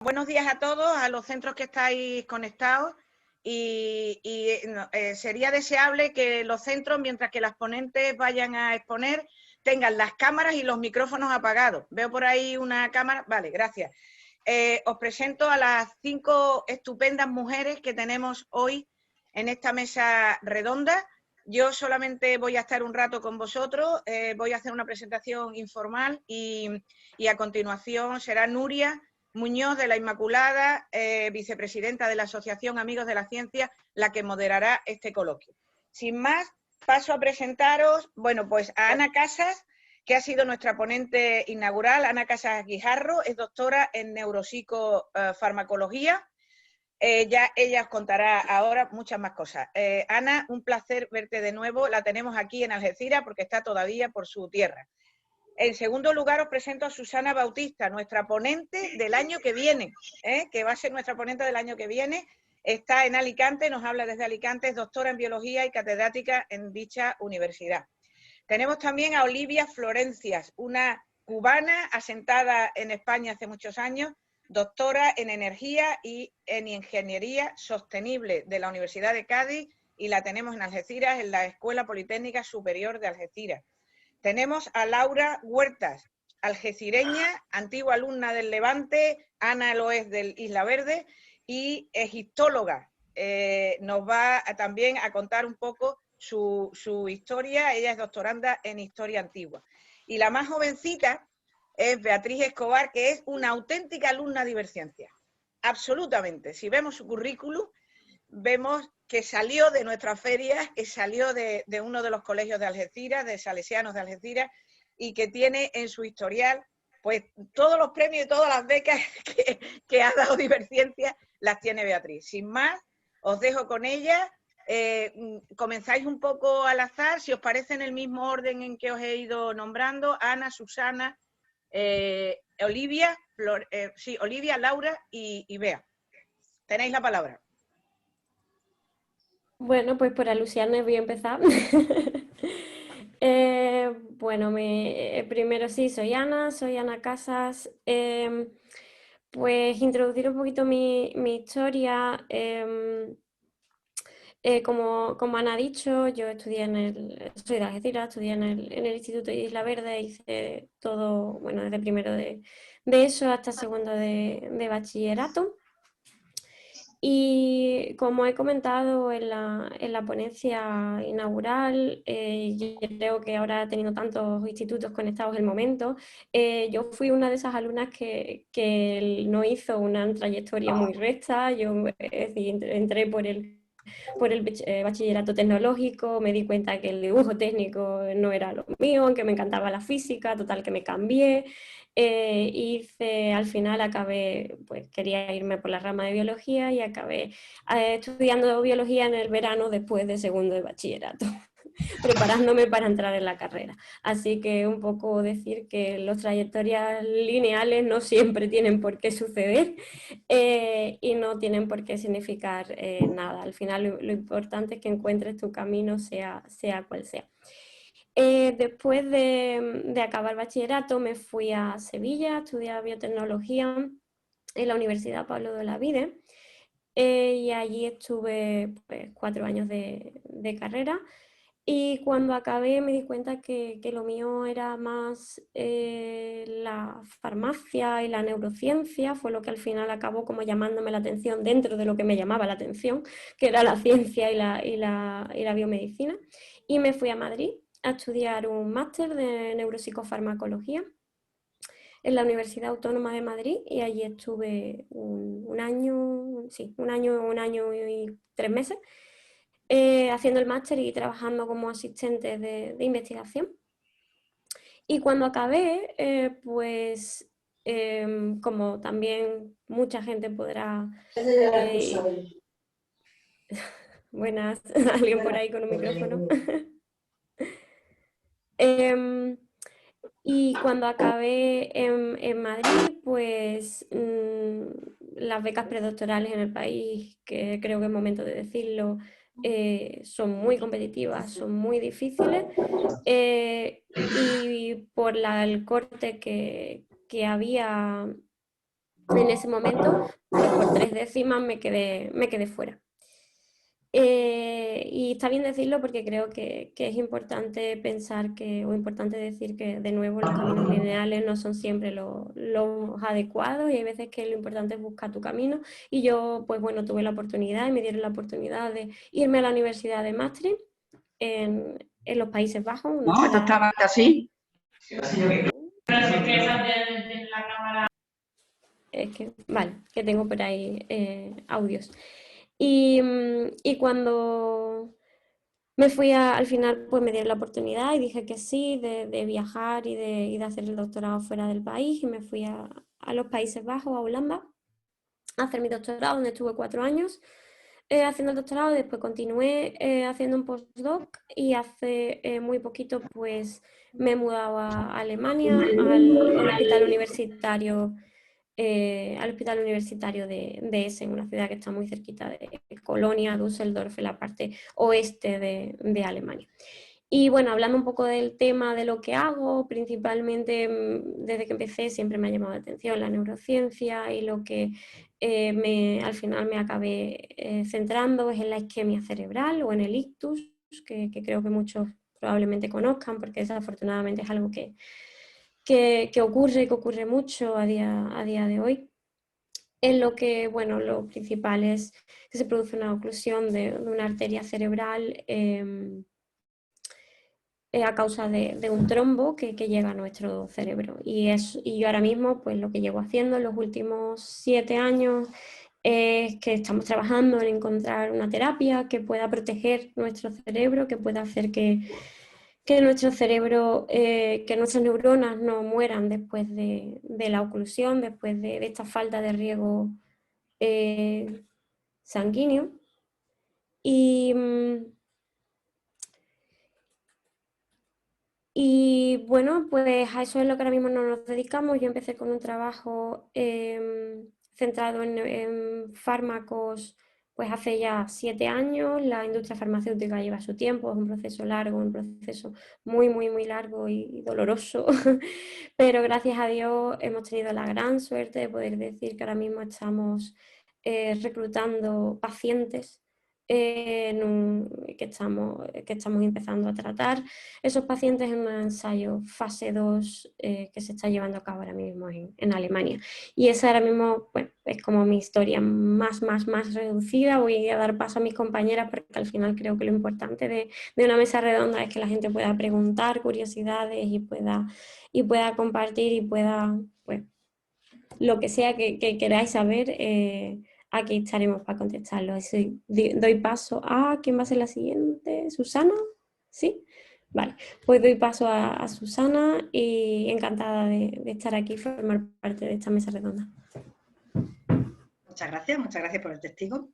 Buenos días a todos, a los centros que estáis conectados sería deseable que los centros, mientras que las ponentes vayan a exponer, tengan las cámaras y los micrófonos apagados. Veo por ahí una cámara. Vale, gracias. Os presento a las 5 estupendas mujeres que tenemos hoy en esta mesa redonda. Yo solamente voy a estar un rato con vosotros, voy a hacer una presentación informal y a continuación será Nuria Muñoz de la Inmaculada, vicepresidenta de la Asociación Amigos de la Ciencia, la que moderará este coloquio. Sin más, paso a presentaros, bueno, pues a Ana Casas, que ha sido nuestra ponente inaugural. Ana Casas Guijarro es doctora en neuropsicofarmacología. Ya ella os contará ahora muchas más cosas. Ana, un placer verte de nuevo. La tenemos aquí en Algeciras porque está todavía por su tierra. En segundo lugar, os presento a Susana Bautista, nuestra ponente del año que viene, que va a ser nuestra ponente del año que viene. Está en Alicante, nos habla desde Alicante, es doctora en biología y catedrática en dicha universidad. Tenemos también a Olivia Florencias, una cubana asentada en España hace muchos años, doctora en energía y en ingeniería sostenible de la Universidad de Cádiz, y la tenemos en Algeciras, en la Escuela Politécnica Superior de Algeciras. Tenemos a Laura Huertas, algecireña, antigua alumna del Levante. Ana lo es del Isla Verde y egiptóloga. Nos va también a contar un poco su historia. Ella es doctoranda en Historia Antigua. Y la más jovencita es Beatriz Escobar, que es una auténtica alumna de Iberciencia. Absolutamente. Si vemos su currículum, vemos que salió de nuestras ferias, que salió de uno de los colegios de Algeciras, de Salesianos de Algeciras, y que tiene en su historial pues todos los premios y todas las becas que ha dado Iberciencia, las tiene Beatriz. Sin más, os dejo con ella. Comenzáis un poco al azar, si os parece, en el mismo orden en que os he ido nombrando: Ana, Susana, Olivia, Olivia, Laura y Bea. Tenéis la palabra. Bueno, pues por alusiones voy a empezar. Bueno, primero sí, soy Ana Casas. Pues introducir un poquito mi historia. Como Ana ha dicho, yo soy de Algeciras, estudié en el Instituto de Isla Verde, hice todo, bueno, desde primero de eso hasta segundo de bachillerato. Y como he comentado en la ponencia inaugural, yo creo que ahora teniendo tantos institutos conectados el momento, yo fui una de esas alumnas que no hizo una trayectoria muy recta. Yo entré por el bachillerato tecnológico, me di cuenta que el dibujo técnico no era lo mío, que me encantaba la física, total que me cambié. Al final acabé, pues quería irme por la rama de biología y acabé estudiando biología en el verano después de segundo de bachillerato, preparándome para entrar en la carrera. Así que un poco decir que las trayectorias lineales no siempre tienen por qué suceder y no tienen por qué significar nada. Al final lo importante es que encuentres tu camino, sea cual sea. Después de acabar bachillerato me fui a Sevilla a estudiar biotecnología en la Universidad Pablo de Olavide y allí estuve pues, 4 años de carrera, y cuando acabé me di cuenta que lo mío era más la farmacia y la neurociencia. Fue lo que al final acabó como llamándome la atención dentro de lo que me llamaba la atención, que era la ciencia y la biomedicina, y me fui a Madrid a estudiar un máster de neuropsicofarmacología en la Universidad Autónoma de Madrid, y allí estuve un año y 3 meses haciendo el máster y trabajando como asistente de investigación. Y cuando acabé, pues como también mucha gente podrá... Buenas, alguien por ahí con un micrófono. Y cuando acabé en Madrid, pues las becas predoctorales en el país, que creo que es momento de decirlo, son muy competitivas, son muy difíciles, y por el corte que había en ese momento, pues por 3 décimas me quedé fuera. Y está bien decirlo porque creo que es importante pensar o importante decir que, de nuevo, los caminos lineales no son siempre los adecuados, y hay veces que lo importante es buscar tu camino. Y yo, pues bueno, tuve la oportunidad y me dieron la oportunidad de irme a la Universidad de Maastricht en los Países Bajos. No, esto estaba así. Es que, vale, que tengo por ahí audios. Y cuando me fui al final, pues me dieron la oportunidad y dije que sí, de viajar y de hacer el doctorado fuera del país, y me fui a los Países Bajos, a Holanda, a hacer mi doctorado, donde estuve 4 años haciendo el doctorado. Después continué haciendo un postdoc, y hace muy poquito pues me he mudado a Alemania, al hospital universitario de Essen, una ciudad que está muy cerquita de Colonia, Düsseldorf, en la parte oeste de Alemania. Y bueno, hablando un poco del tema de lo que hago, principalmente desde que empecé siempre me ha llamado la atención la neurociencia, y lo que al final me acabé centrando es en la isquemia cerebral, o en el ictus, que creo que muchos probablemente conozcan, porque desafortunadamente es algo que ocurre, y que ocurre mucho a día de hoy. En lo que, bueno, lo principal es que se produce una oclusión de una arteria cerebral a causa de un trombo que llega a nuestro cerebro. Y yo ahora mismo, pues lo que llevo haciendo en los últimos 7 años es que estamos trabajando en encontrar una terapia que pueda proteger nuestro cerebro, que pueda hacer que nuestro cerebro, que nuestras neuronas no mueran después de la oclusión, después de esta falta de riego sanguíneo. Y bueno, pues a eso es lo que ahora mismo nos dedicamos. Yo empecé con un trabajo centrado en fármacos pues hace ya 7 años. La industria farmacéutica lleva su tiempo, es un proceso largo, un proceso muy, muy, muy largo y doloroso, pero gracias a Dios hemos tenido la gran suerte de poder decir que ahora mismo estamos reclutando pacientes que estamos empezando a tratar esos pacientes en un ensayo fase 2 que se está llevando a cabo ahora mismo en Alemania. Y esa ahora mismo, bueno, es como mi historia más reducida. Voy a dar paso a mis compañeras, porque al final creo que lo importante de una mesa redonda es que la gente pueda preguntar curiosidades y pueda compartir, y pueda, pues, lo que sea que queráis saber, aquí estaremos para contestarlo. Así, doy paso a... ¿Quién va a ser la siguiente? ¿Susana? ¿Sí? Vale, pues doy paso a Susana, y encantada de estar aquí y formar parte de esta mesa redonda. Muchas gracias por el testigo.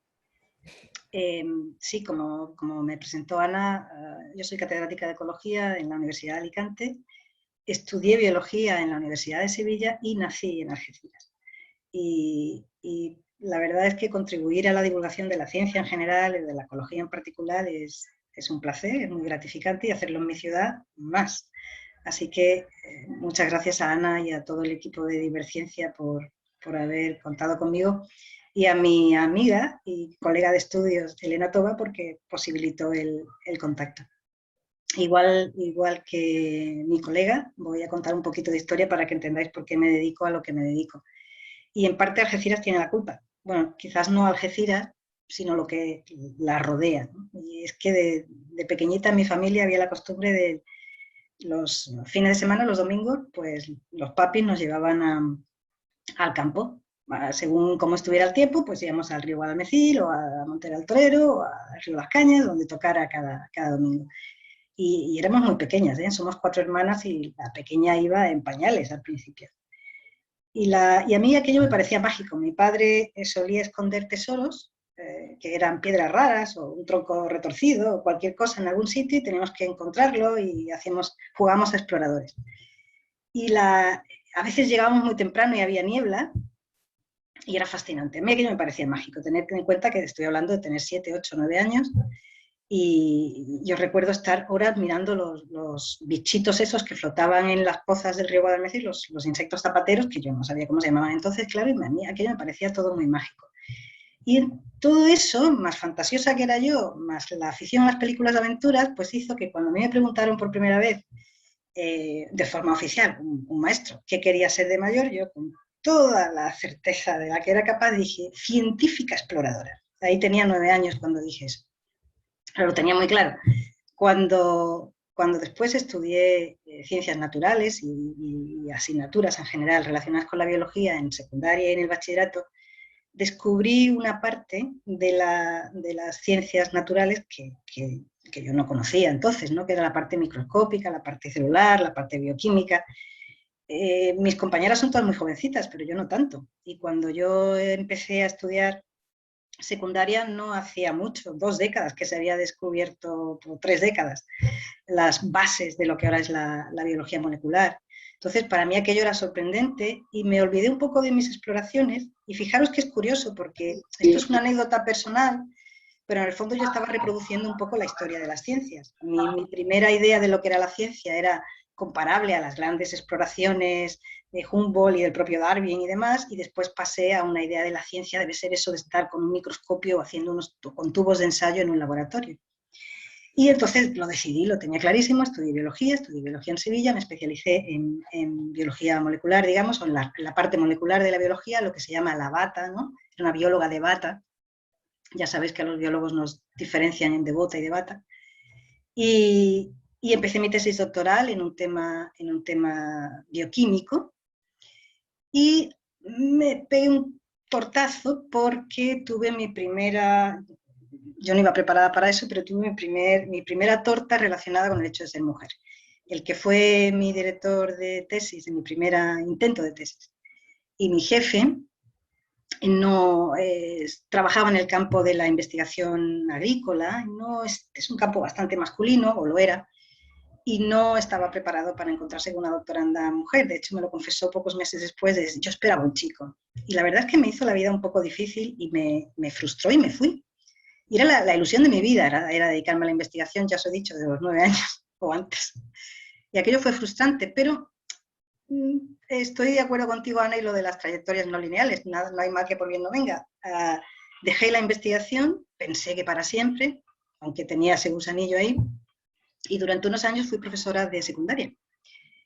Sí, como me presentó Ana, yo soy catedrática de Ecología en la Universidad de Alicante, estudié Biología en la Universidad de Sevilla y nací en Algeciras. Y la verdad es que contribuir a la divulgación de la ciencia en general y de la ecología en particular es un placer, es muy gratificante, y hacerlo en mi ciudad más. Así que muchas gracias a Ana y a todo el equipo de Diverciencia por haber contado conmigo, y a mi amiga y colega de estudios, Elena Toba, porque posibilitó el contacto. Igual que mi colega, voy a contar un poquito de historia para que entendáis por qué me dedico a lo que me dedico. Y en parte Algeciras tiene la culpa. Bueno, quizás no Algeciras, sino lo que la rodea, ¿no? Y es que de pequeñita en mi familia había la costumbre de los fines de semana, los domingos, pues los papis nos llevaban al campo. Según cómo estuviera el tiempo, pues íbamos al río Guadalmecil, o a Monte del Torero, o al río Las Cañas, donde tocara cada domingo. Y éramos muy pequeñas, ¿eh? Somos 4 hermanas, y la pequeña iba en pañales al principio. Y a mí aquello me parecía mágico. Mi padre solía esconder tesoros, que eran piedras raras o un tronco retorcido o cualquier cosa en algún sitio, y teníamos que encontrarlo, y jugábamos a exploradores. Y a veces llegábamos muy temprano y había niebla, y era fascinante. A mí aquello me parecía mágico, tener en cuenta que estoy hablando de tener 7, 8, 9 años, Y yo recuerdo estar horas mirando los bichitos esos que flotaban en las pozas del río Guadalmedin, los insectos zapateros, que yo no sabía cómo se llamaban entonces, claro, y a mí aquello me parecía todo muy mágico. Y todo eso, más fantasiosa que era yo, más la afición a las películas de aventuras, pues hizo que cuando a mí me preguntaron por primera vez, de forma oficial, un maestro, qué quería ser de mayor, yo con toda la certeza de la que era capaz dije, científica exploradora. Ahí tenía 9 años cuando dije eso. Lo tenía muy claro. Cuando después estudié ciencias naturales y asignaturas en general relacionadas con la biología en secundaria y en el bachillerato, descubrí una parte de las ciencias naturales que yo no conocía entonces, ¿no? Que era la parte microscópica, la parte celular, la parte bioquímica. Mis compañeras son todas muy jovencitas, pero yo no tanto. Y cuando yo empecé a estudiar secundaria no hacía mucho, 2 décadas que se había descubierto, o 3 décadas, las bases de lo que ahora es la biología molecular. Entonces, para mí aquello era sorprendente y me olvidé un poco de mis exploraciones. Y fijaros que es curioso, porque esto es una anécdota personal, pero en el fondo yo estaba reproduciendo un poco la historia de las ciencias. Mi primera idea de lo que era la ciencia era comparable a las grandes exploraciones de Humboldt y del propio Darwin y demás, y después pasé a una idea de la ciencia, debe ser eso de estar con un microscopio haciendo con tubos de ensayo en un laboratorio. Y entonces lo decidí, lo tenía clarísimo, estudié biología en Sevilla, me especialicé en biología molecular, digamos, o en la parte molecular de la biología, lo que se llama la bata, ¿no? Era una bióloga de bata. Ya sabéis que a los biólogos nos diferencian en de bota y de bata. Y empecé mi tesis doctoral en un tema bioquímico y me pegué un tortazo porque tuve mi primera, yo no iba preparada para eso, pero tuve mi primera torta relacionada con el hecho de ser mujer. El que fue mi director de tesis, de mi primer intento de tesis, y mi jefe, no trabajaba en el campo de la investigación agrícola, no es un campo bastante masculino, o lo era, y no estaba preparado para encontrarse con una doctoranda mujer. De hecho, me lo confesó pocos meses después, yo esperaba un chico. Y la verdad es que me hizo la vida un poco difícil y me frustró y me fui. Y era la ilusión de mi vida, era dedicarme a la investigación, ya os he dicho, de los 9 años o antes. Y aquello fue frustrante, pero estoy de acuerdo contigo, Ana, y lo de las trayectorias no lineales. No hay mal que por bien no venga. Dejé la investigación, pensé que para siempre, aunque tenía ese gusanillo ahí, y durante unos años fui profesora de secundaria.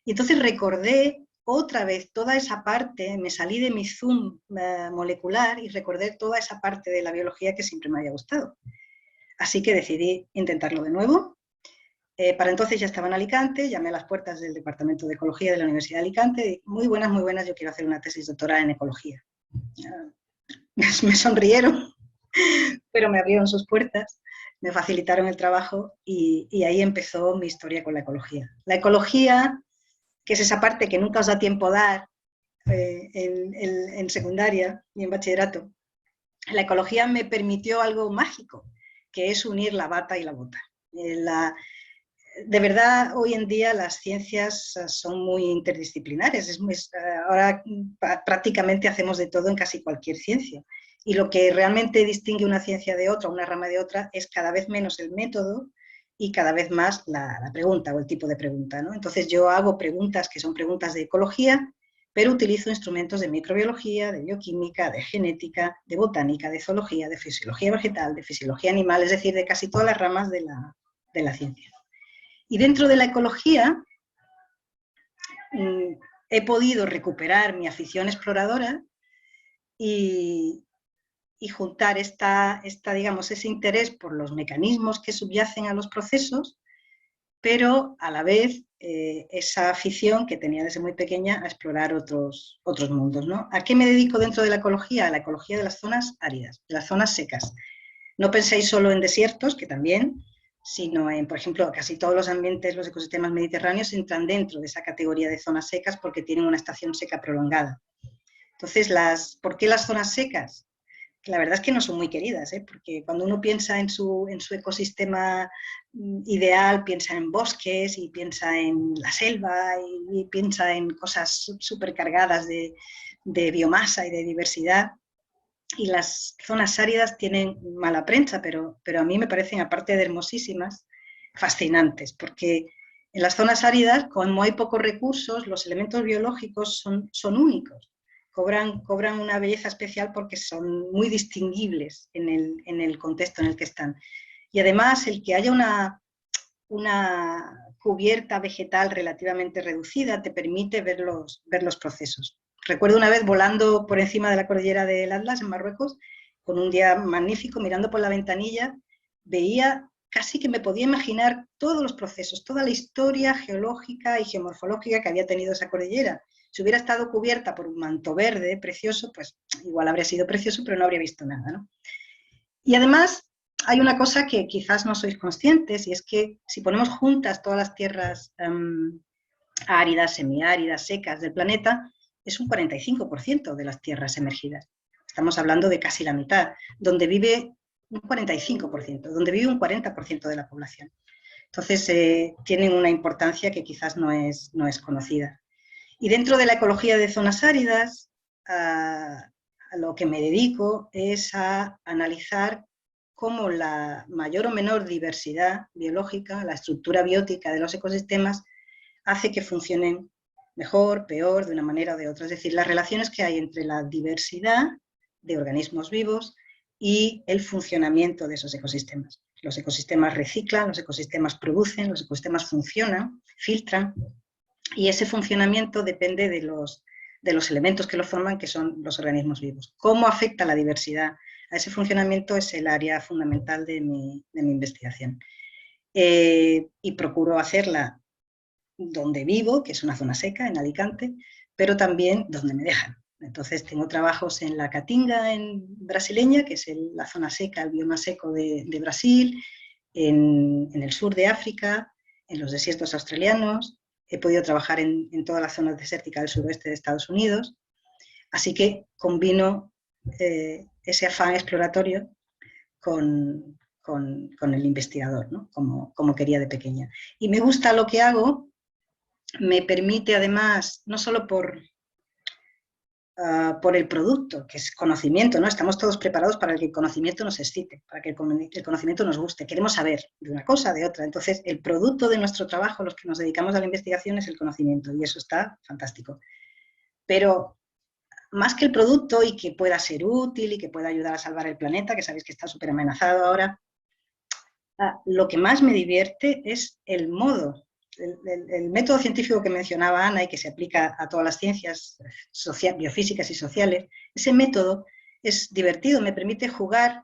Y entonces recordé otra vez toda esa parte, me salí de mi zoom molecular y recordé toda esa parte de la biología que siempre me había gustado. Así que decidí intentarlo de nuevo. Para entonces ya estaba en Alicante, llamé a las puertas del Departamento de Ecología de la Universidad de Alicante y muy buenas, yo quiero hacer una tesis doctoral en ecología. Me sonrieron, pero me abrieron sus puertas, me facilitaron el trabajo y ahí empezó mi historia con la ecología. La ecología, que es esa parte que nunca os da tiempo dar en secundaria ni en bachillerato, la ecología me permitió algo mágico, que es unir la bata y la bota. De verdad, hoy en día las ciencias son muy interdisciplinares. Ahora prácticamente hacemos de todo en casi cualquier ciencia. Y lo que realmente distingue una ciencia de otra, una rama de otra, es cada vez menos el método y cada vez más la pregunta o el tipo de pregunta, ¿no? Entonces yo hago preguntas que son preguntas de ecología, pero utilizo instrumentos de microbiología, de bioquímica, de genética, de botánica, de zoología, de fisiología vegetal, de fisiología animal, es decir, de casi todas las ramas de la ciencia. Y dentro de la ecología he podido recuperar mi afición exploradora y juntar digamos, ese interés por los mecanismos que subyacen a los procesos, pero a la vez esa afición que tenía desde muy pequeña a explorar otros mundos, ¿no? ¿A qué me dedico dentro de la ecología? A la ecología de las zonas áridas, de las zonas secas. No penséis solo en desiertos, que también, sino en, por ejemplo, casi todos los ambientes, los ecosistemas mediterráneos entran dentro de esa categoría de zonas secas porque tienen una estación seca prolongada. Entonces, ¿por qué las zonas secas? Que la verdad es que no son muy queridas, porque cuando uno piensa en su ecosistema ideal, piensa en bosques y piensa en la selva y piensa en cosas súper cargadas de biomasa y de diversidad. y las zonas áridas tienen mala prensa, pero a mí me parecen, aparte de hermosísimas, fascinantes, porque en las zonas áridas, como hay pocos recursos, los elementos biológicos son únicos, cobran una belleza especial porque son muy distinguibles en el contexto en el que están. Y además, el que haya una cubierta vegetal relativamente reducida te permite ver los procesos. Recuerdo una vez volando por encima de la cordillera del Atlas, en Marruecos, con un día magnífico, mirando por la ventanilla, veía, casi que me podía imaginar todos los procesos, toda la historia geológica y geomorfológica que había tenido esa cordillera. Si hubiera estado cubierta por un manto verde precioso, pues igual habría sido precioso, pero no habría visto nada, ¿no? Y además hay una cosa que quizás no sois conscientes, y es que si ponemos juntas todas las tierras áridas, semiáridas, secas del planeta, es un 45% de las tierras emergidas. Estamos hablando de casi la mitad, donde vive un 45%, donde vive un 40% de la población. Entonces, tienen una importancia que quizás no es conocida. Y dentro de la ecología de zonas áridas, a lo que me dedico es a analizar cómo la mayor o menor diversidad biológica, la estructura biótica de los ecosistemas, hace que funcionen mejor, peor, de una manera o de otra. Es decir, las relaciones que hay entre la diversidad de organismos vivos y el funcionamiento de esos ecosistemas. Los ecosistemas reciclan, los ecosistemas producen, los ecosistemas funcionan, filtran, y ese funcionamiento depende de los elementos que lo forman, que son los organismos vivos. ¿Cómo afecta la diversidad a ese funcionamiento? Es el área fundamental de mi investigación. Y procuro hacerla donde vivo, que es una zona seca, en Alicante, pero también donde me dejan. Entonces tengo trabajos en la Caatinga brasileña, que es la zona seca, el bioma seco de Brasil, en el sur de África, en los desiertos australianos. He podido trabajar en todas las zonas desérticas del suroeste de Estados Unidos, así que combino ese afán exploratorio con el investigador, ¿no? como quería de pequeña. Y me gusta lo que hago, me permite además, no solo por el producto, que es conocimiento, ¿no? Estamos todos preparados para que el conocimiento nos excite, para que el conocimiento nos guste. Queremos saber de una cosa, de otra. Entonces, el producto de nuestro trabajo, los que nos dedicamos a la investigación, es el conocimiento, y eso está fantástico. Pero más que el producto, y que pueda ser útil y que pueda ayudar a salvar el planeta, que sabéis que está súper amenazado ahora, lo que más me divierte es el modo. El método científico que mencionaba Ana y que se aplica a todas las ciencias biofísicas y sociales, ese método es divertido, me permite jugar,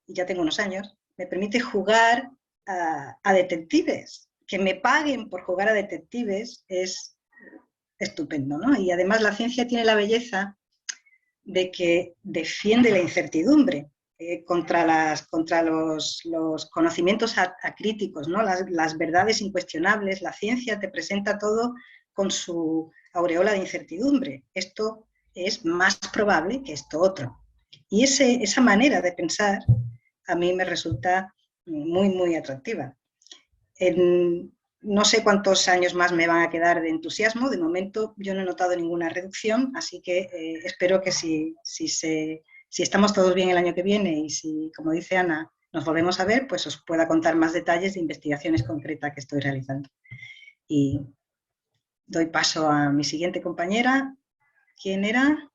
y ya tengo unos años, me permite jugar a detectives. Que me paguen por jugar a detectives es estupendo, ¿no? Y además la ciencia tiene la belleza de que defiende la incertidumbre. Contra los conocimientos acríticos, ¿no? Las verdades incuestionables. La ciencia te presenta todo con su aureola de incertidumbre. Esto es más probable que esto otro. Y esa manera de pensar a mí me resulta muy, muy atractiva. No sé cuántos años más me van a quedar de entusiasmo. De momento yo no he notado ninguna reducción, así que espero que si estamos todos bien el año que viene y si, como dice Ana, nos volvemos a ver, pues os pueda contar más detalles de investigaciones concretas que estoy realizando. Y doy paso a mi siguiente compañera. ¿Quién era?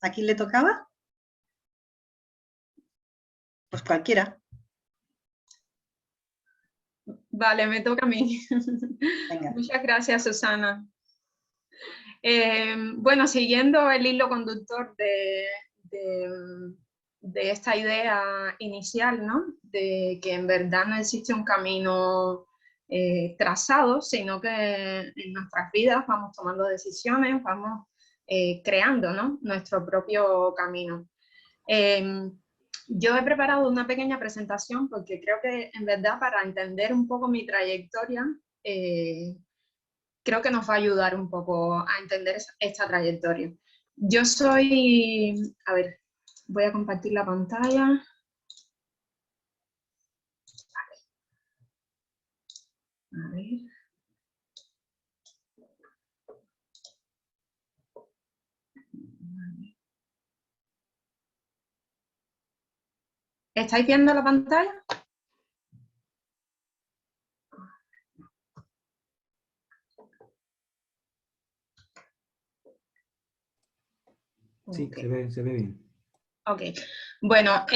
¿A quién le tocaba? Pues cualquiera. Vale, me toca a mí. Venga. Muchas gracias, Susana. Bueno, siguiendo el hilo conductor de esta idea inicial, ¿no? De que en verdad no existe un camino trazado, sino que en nuestras vidas vamos tomando decisiones, vamos creando, ¿no? Nuestro propio camino. Yo he preparado una pequeña presentación porque creo que en verdad para entender un poco mi trayectoria, creo que nos va a ayudar un poco a entender esta trayectoria. Yo soy, a ver, voy a compartir la pantalla. A ver. ¿Estáis viendo la pantalla? Sí, Okay. se ve bien. Ok, bueno,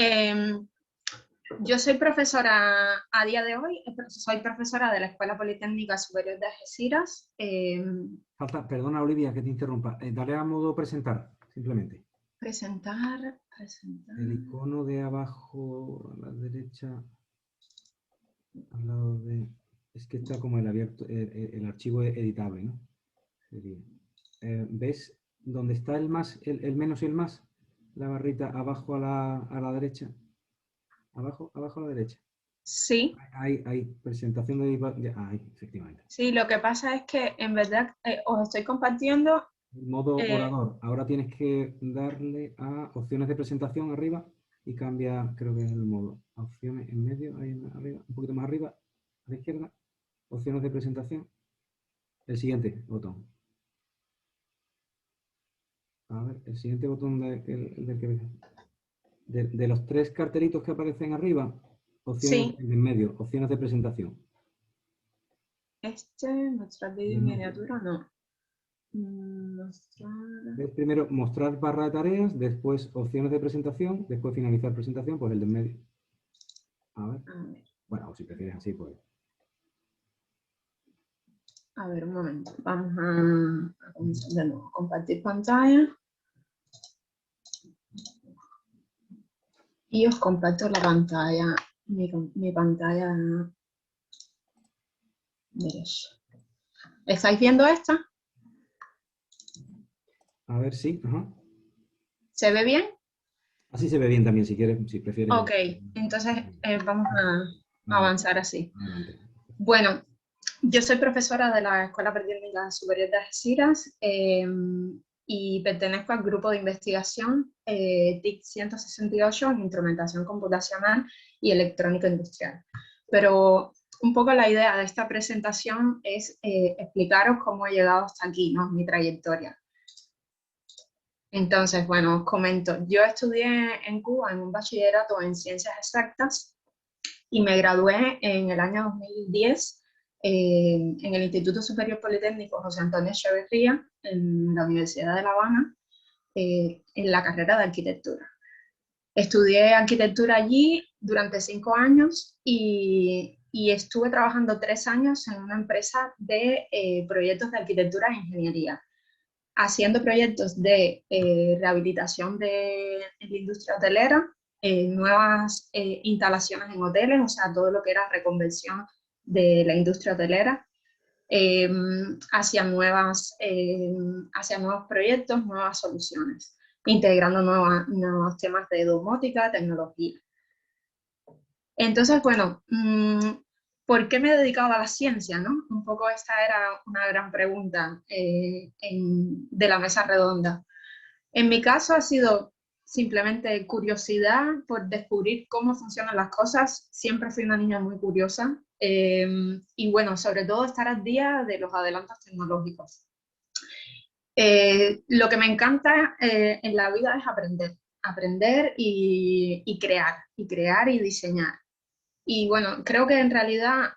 yo soy profesora a día de hoy, soy profesora de la Escuela Politécnica Superior de Algeciras. Perdona, Olivia, que te interrumpa. Dale a modo presentar, simplemente. Presentar. El icono de abajo a la derecha, al lado de... Es que está como el abierto, el archivo editable, ¿no? Sería. ¿Ves dónde está el más, el menos y el más? La barrita abajo a la derecha. Abajo a la derecha. Sí. Hay presentación de... Ahí, efectivamente. Sí, lo que pasa es que en verdad os estoy compartiendo. El modo orador. Ahora tienes que darle a opciones de presentación arriba y cambia, creo que es el modo. Opciones en medio, ahí arriba, un poquito más arriba, a la izquierda. Opciones de presentación. El siguiente botón. A ver, el siguiente botón de los 3 cartelitos que aparecen arriba, opciones Sí. en medio, opciones de presentación. Mostrar vídeo en miniatura, no. Mostrar. ¿Ves? Primero mostrar barra de tareas, después opciones de presentación, después finalizar presentación, pues el de en medio. A ver. Bueno, o si prefieres así, pues. A ver, un momento. Vamos a comenzar de nuevo. Compartir pantalla. Y os comparto la pantalla, mi pantalla derecha. ¿Estáis viendo esta? A ver, sí. Ajá. ¿Se ve bien? Así se ve bien también, si quieres, si prefieres. Ok, entonces vamos a avanzar así. Adelante. Bueno, yo soy profesora de la Escuela Politécnica Superior de Algeciras y pertenezco al grupo de investigación TIC 168 en instrumentación computacional y electrónica industrial. Pero un poco la idea de esta presentación es explicaros cómo he llegado hasta aquí, ¿no? Mi trayectoria. Entonces, bueno, os comento. Yo estudié en Cuba en un bachillerato en Ciencias Exactas y me gradué en el año 2010 en el Instituto Superior Politécnico José Antonio Echeverría, en la Universidad de La Habana, en la carrera de arquitectura. Estudié arquitectura allí durante 5 años y estuve trabajando 3 años en una empresa de proyectos de arquitectura e ingeniería, haciendo proyectos de rehabilitación de la industria hotelera, nuevas instalaciones en hoteles, o sea, todo lo que era reconversión de la industria hotelera, hacia nuevos proyectos, nuevas soluciones, integrando nuevos temas de domótica, tecnología. Entonces, bueno, ¿por qué me he dedicado a la ciencia, no? Un poco esta era una gran pregunta de la mesa redonda. En mi caso ha sido simplemente curiosidad por descubrir cómo funcionan las cosas. Siempre fui una niña muy curiosa y bueno, sobre todo estar al día de los adelantos tecnológicos. Lo que me encanta en la vida es aprender y crear y diseñar. Y bueno, creo que en realidad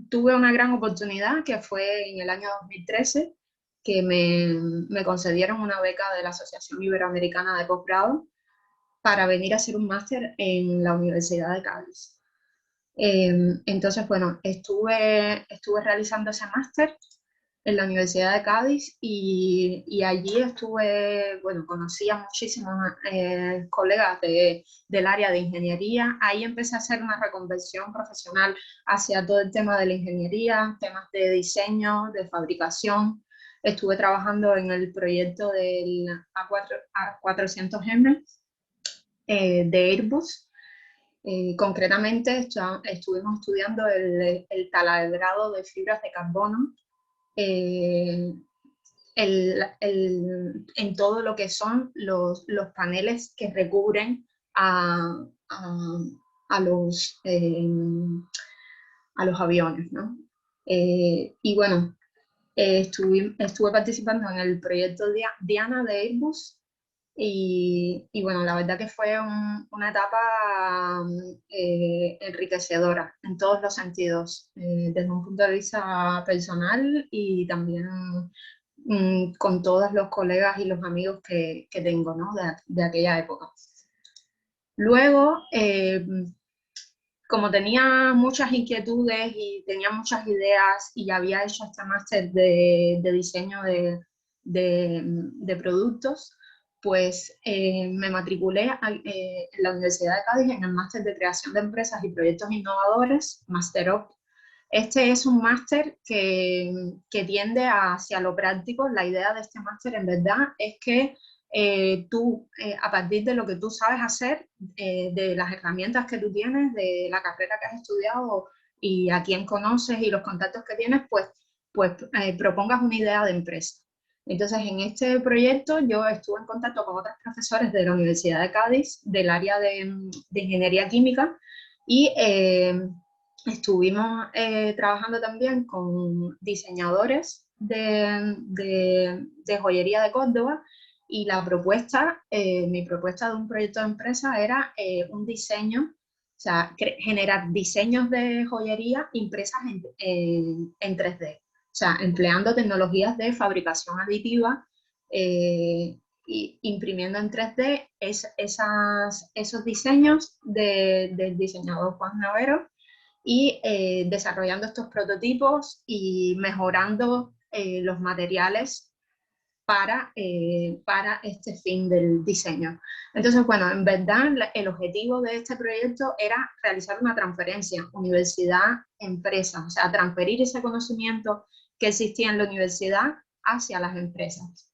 tuve una gran oportunidad que fue en el año 2013, que me concedieron una beca de la Asociación Iberoamericana de Posgrado para venir a hacer un máster en la Universidad de Cádiz. Entonces, bueno, estuve realizando ese máster en la Universidad de Cádiz y allí bueno, conocí a muchísimos colegas del área de ingeniería. Ahí empecé a hacer una reconversión profesional hacia todo el tema de la ingeniería, temas de diseño, de fabricación. Estuve trabajando en el proyecto del A400M de Airbus. Concretamente estuvimos estudiando el taladrado de fibras de carbono en todo lo que son los paneles que recubren a los aviones, ¿no? Y bueno, estuve participando en el proyecto Diana de Airbus Y bueno, la verdad que fue una etapa enriquecedora en todos los sentidos, desde un punto de vista personal y también con todos los colegas y los amigos que tengo, ¿no? de aquella época. Luego, como tenía muchas inquietudes y tenía muchas ideas y había hecho este máster de diseño de productos, pues me matriculé en la Universidad de Cádiz en el máster de creación de empresas y proyectos innovadores, Master of. Este es un máster que tiende hacia lo práctico. La idea de este máster en verdad es que tú, a partir de lo que tú sabes hacer, de las herramientas que tú tienes, de la carrera que has estudiado y a quién conoces y los contactos que tienes, pues propongas una idea de empresa. Entonces, en este proyecto yo estuve en contacto con otros profesores de la Universidad de Cádiz, del área de Ingeniería Química, y estuvimos trabajando también con diseñadores de joyería de Córdoba, y la propuesta, mi propuesta de un proyecto de empresa era un diseño, o sea, generar diseños de joyería impresas en 3D. O sea, empleando tecnologías de fabricación aditiva y imprimiendo en 3D esos diseños del diseñador Juan Navero y desarrollando estos prototipos y mejorando los materiales para este fin del diseño. Entonces, bueno, en verdad el objetivo de este proyecto era realizar una transferencia universidad-empresa, o sea, transferir ese conocimiento que existía en la universidad hacia las empresas.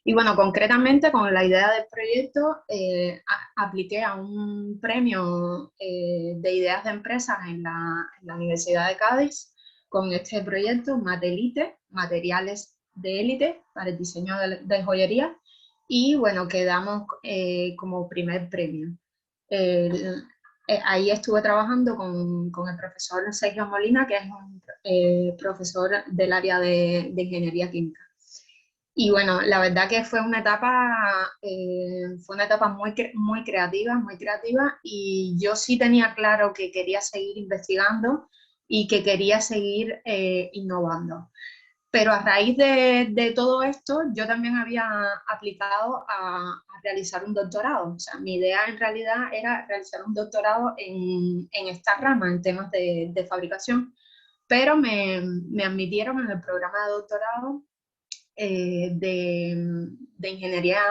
Y bueno, concretamente con la idea del proyecto apliqué a un premio de ideas de empresas en la Universidad de Cádiz con este proyecto Matelite, Materiales de Élite para el diseño de joyería, y bueno, quedamos como primer premio. Ahí estuve trabajando con el profesor Sergio Molina, que es un profesor del área de Ingeniería Química. Y bueno, la verdad que fue una etapa muy creativa, y yo sí tenía claro que quería seguir investigando y que quería seguir innovando. Pero a raíz de todo esto, yo también había aplicado a realizar un doctorado. O sea, mi idea en realidad era realizar un doctorado en esta rama, en temas de fabricación, pero me admitieron en el programa de doctorado de Ingeniería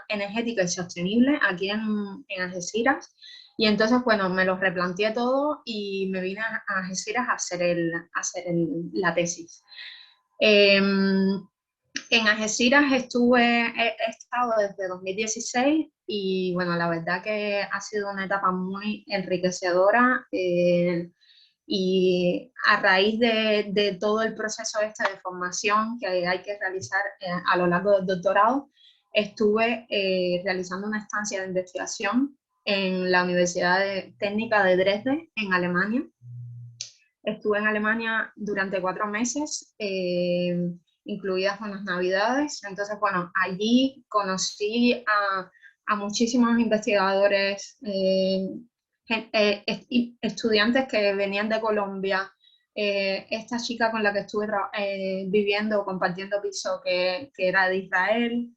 Energética y Sostenible aquí en Algeciras. Y entonces, bueno, me lo replanteé todo y me vine a Algeciras a hacer la tesis. En Algeciras he estado desde 2016 y bueno, la verdad que ha sido una etapa muy enriquecedora y a raíz de todo el proceso de formación que hay que realizar a lo largo del doctorado, estuve realizando una estancia de investigación en la Universidad Técnica de Dresde, en Alemania. Estuve en Alemania durante 4 meses, incluidas unas navidades. Entonces, bueno, allí conocí a muchísimos investigadores, estudiantes que venían de Colombia, esta chica con la que estuve viviendo, compartiendo piso, que era de Israel,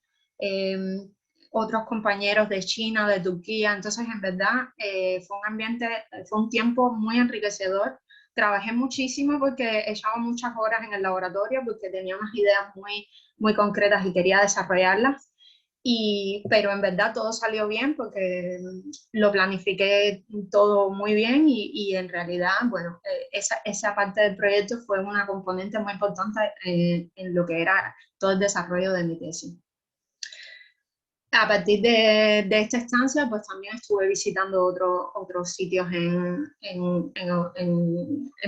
otros compañeros de China, de Turquía. Entonces, en verdad, fue un tiempo muy enriquecedor. Trabajé muchísimo porque echaba muchas horas en el laboratorio, porque tenía unas ideas muy concretas y quería desarrollarlas. Pero en verdad todo salió bien porque lo planifiqué todo muy bien y en realidad, bueno, esa parte del proyecto fue una componente muy importante en lo que era todo el desarrollo de mi tesis. A partir de esta estancia, pues también estuve visitando otros sitios en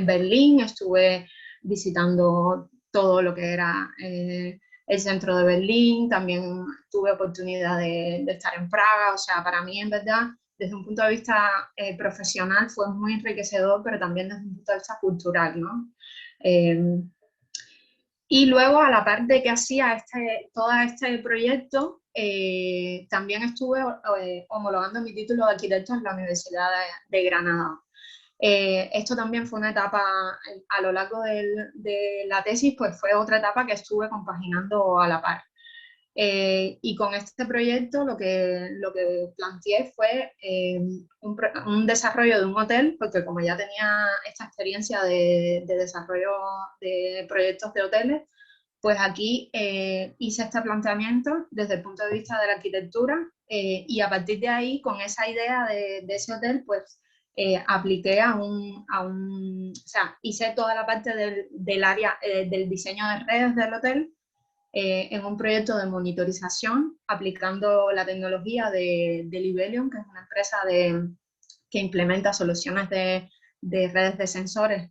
Berlín, estuve visitando todo lo que era el centro de Berlín, también tuve oportunidad de estar en Praga. O sea, para mí en verdad, desde un punto de vista profesional fue muy enriquecedor, pero también desde un punto de vista cultural, ¿no? Y luego, a la par de que hacía todo este proyecto, también estuve homologando mi título de arquitecto en la Universidad de Granada. Esto también fue una etapa, a lo largo de la tesis, pues fue otra etapa que estuve compaginando a la par. Y con este proyecto lo que planteé fue un desarrollo de un hotel, porque como ya tenía esta experiencia de desarrollo de proyectos de hoteles, pues aquí hice este planteamiento desde el punto de vista de la arquitectura, y a partir de ahí, con esa idea de ese hotel, pues apliqué o sea, hice toda la parte del área del diseño de redes del hotel, en un proyecto de monitorización aplicando la tecnología de Libelium, que es una empresa que implementa soluciones de redes de sensores,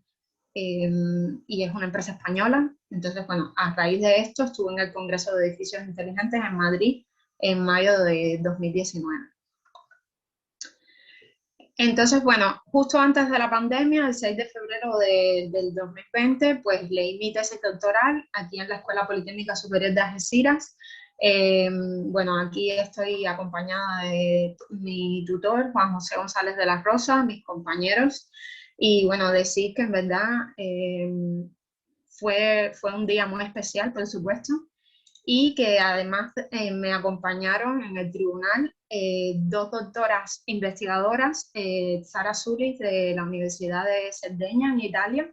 y es una empresa española. Entonces, bueno, a raíz de esto estuve en el Congreso de Edificios Inteligentes en Madrid en mayo de 2019. Entonces, bueno, justo antes de la pandemia, el 6 de febrero del 2020, pues leí mi tesis doctoral aquí en la Escuela Politécnica Superior de Algeciras. Bueno, aquí estoy acompañada de mi tutor, Juan José González de la Rosa, mis compañeros, y bueno, decir que en verdad fue un día muy especial, por supuesto, y que además me acompañaron en el tribunal dos doctoras investigadoras, Sara Zulis de la Universidad de Cerdeña en Italia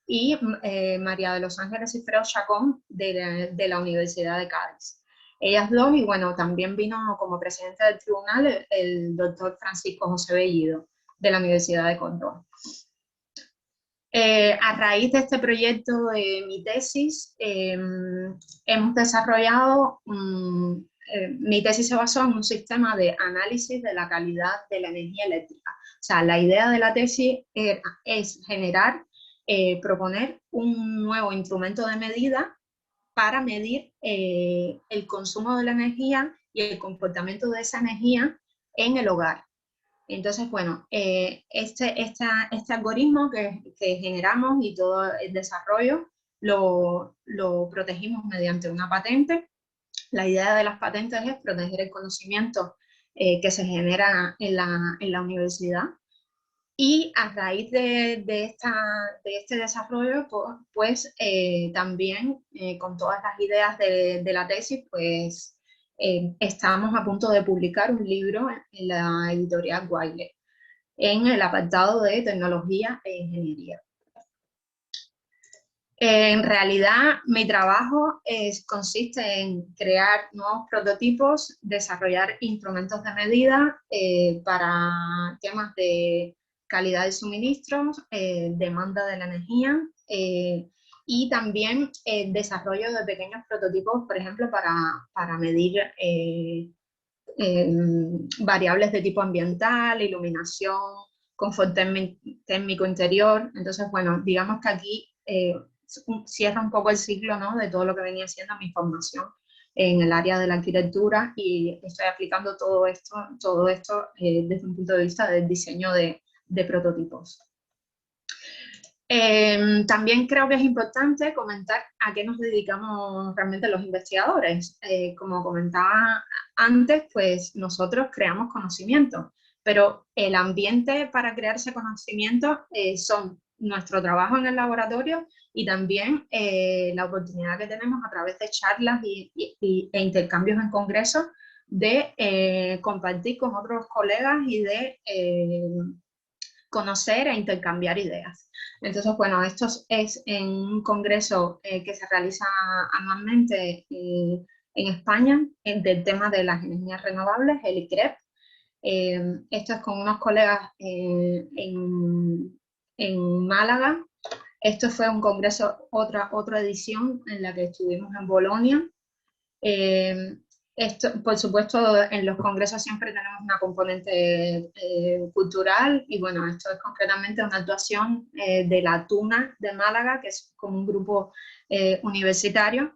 y María de los Ángeles Cifreo Chacón de la Universidad de Cádiz. Ellas dos, y bueno, también vino como presidente del tribunal el doctor Francisco José Bellido de la Universidad de Córdoba. A raíz de este proyecto de mi tesis, hemos desarrollado, mi tesis se basó en un sistema de análisis de la calidad de la energía eléctrica. O sea, la idea de la tesis es generar, proponer un nuevo instrumento de medida para medir el consumo de la energía y el comportamiento de esa energía en el hogar. Entonces, bueno, este algoritmo que generamos y todo el desarrollo lo protegimos mediante una patente. La idea de las patentes es proteger el conocimiento que se genera en la universidad. Y a raíz de este desarrollo, pues también con todas las ideas de la tesis, pues estamos a punto de publicar un libro en la editorial Wiley, en el apartado de tecnología e ingeniería. En realidad, mi trabajo consiste en crear nuevos prototipos, desarrollar instrumentos de medida para temas de calidad de suministros, demanda de la energía, y también desarrollo de pequeños prototipos, por ejemplo, para medir variables de tipo ambiental, iluminación, confort térmico interior. Entonces, bueno, digamos que aquí cierra un poco el ciclo, ¿no?, de todo lo que venía siendo mi formación en el área de la arquitectura, y estoy aplicando todo esto desde un punto de vista del diseño de prototipos. También creo que es importante comentar a qué nos dedicamos realmente los investigadores. Como comentaba antes, pues nosotros creamos conocimiento, pero el ambiente para crear ese conocimiento son nuestro trabajo en el laboratorio y también la oportunidad que tenemos a través de charlas e intercambios en congresos de compartir con otros colegas y de conocer e intercambiar ideas. Entonces, bueno, esto es en un congreso que se realiza anualmente en España, del tema de las energías renovables, el ICREP. Esto es con unos colegas en Málaga. Esto fue un congreso, otra edición en la que estuvimos en Bolonia. Esto, por supuesto, en los congresos siempre tenemos una componente cultural, y bueno, esto es concretamente una actuación de la Tuna de Málaga, que es como un grupo universitario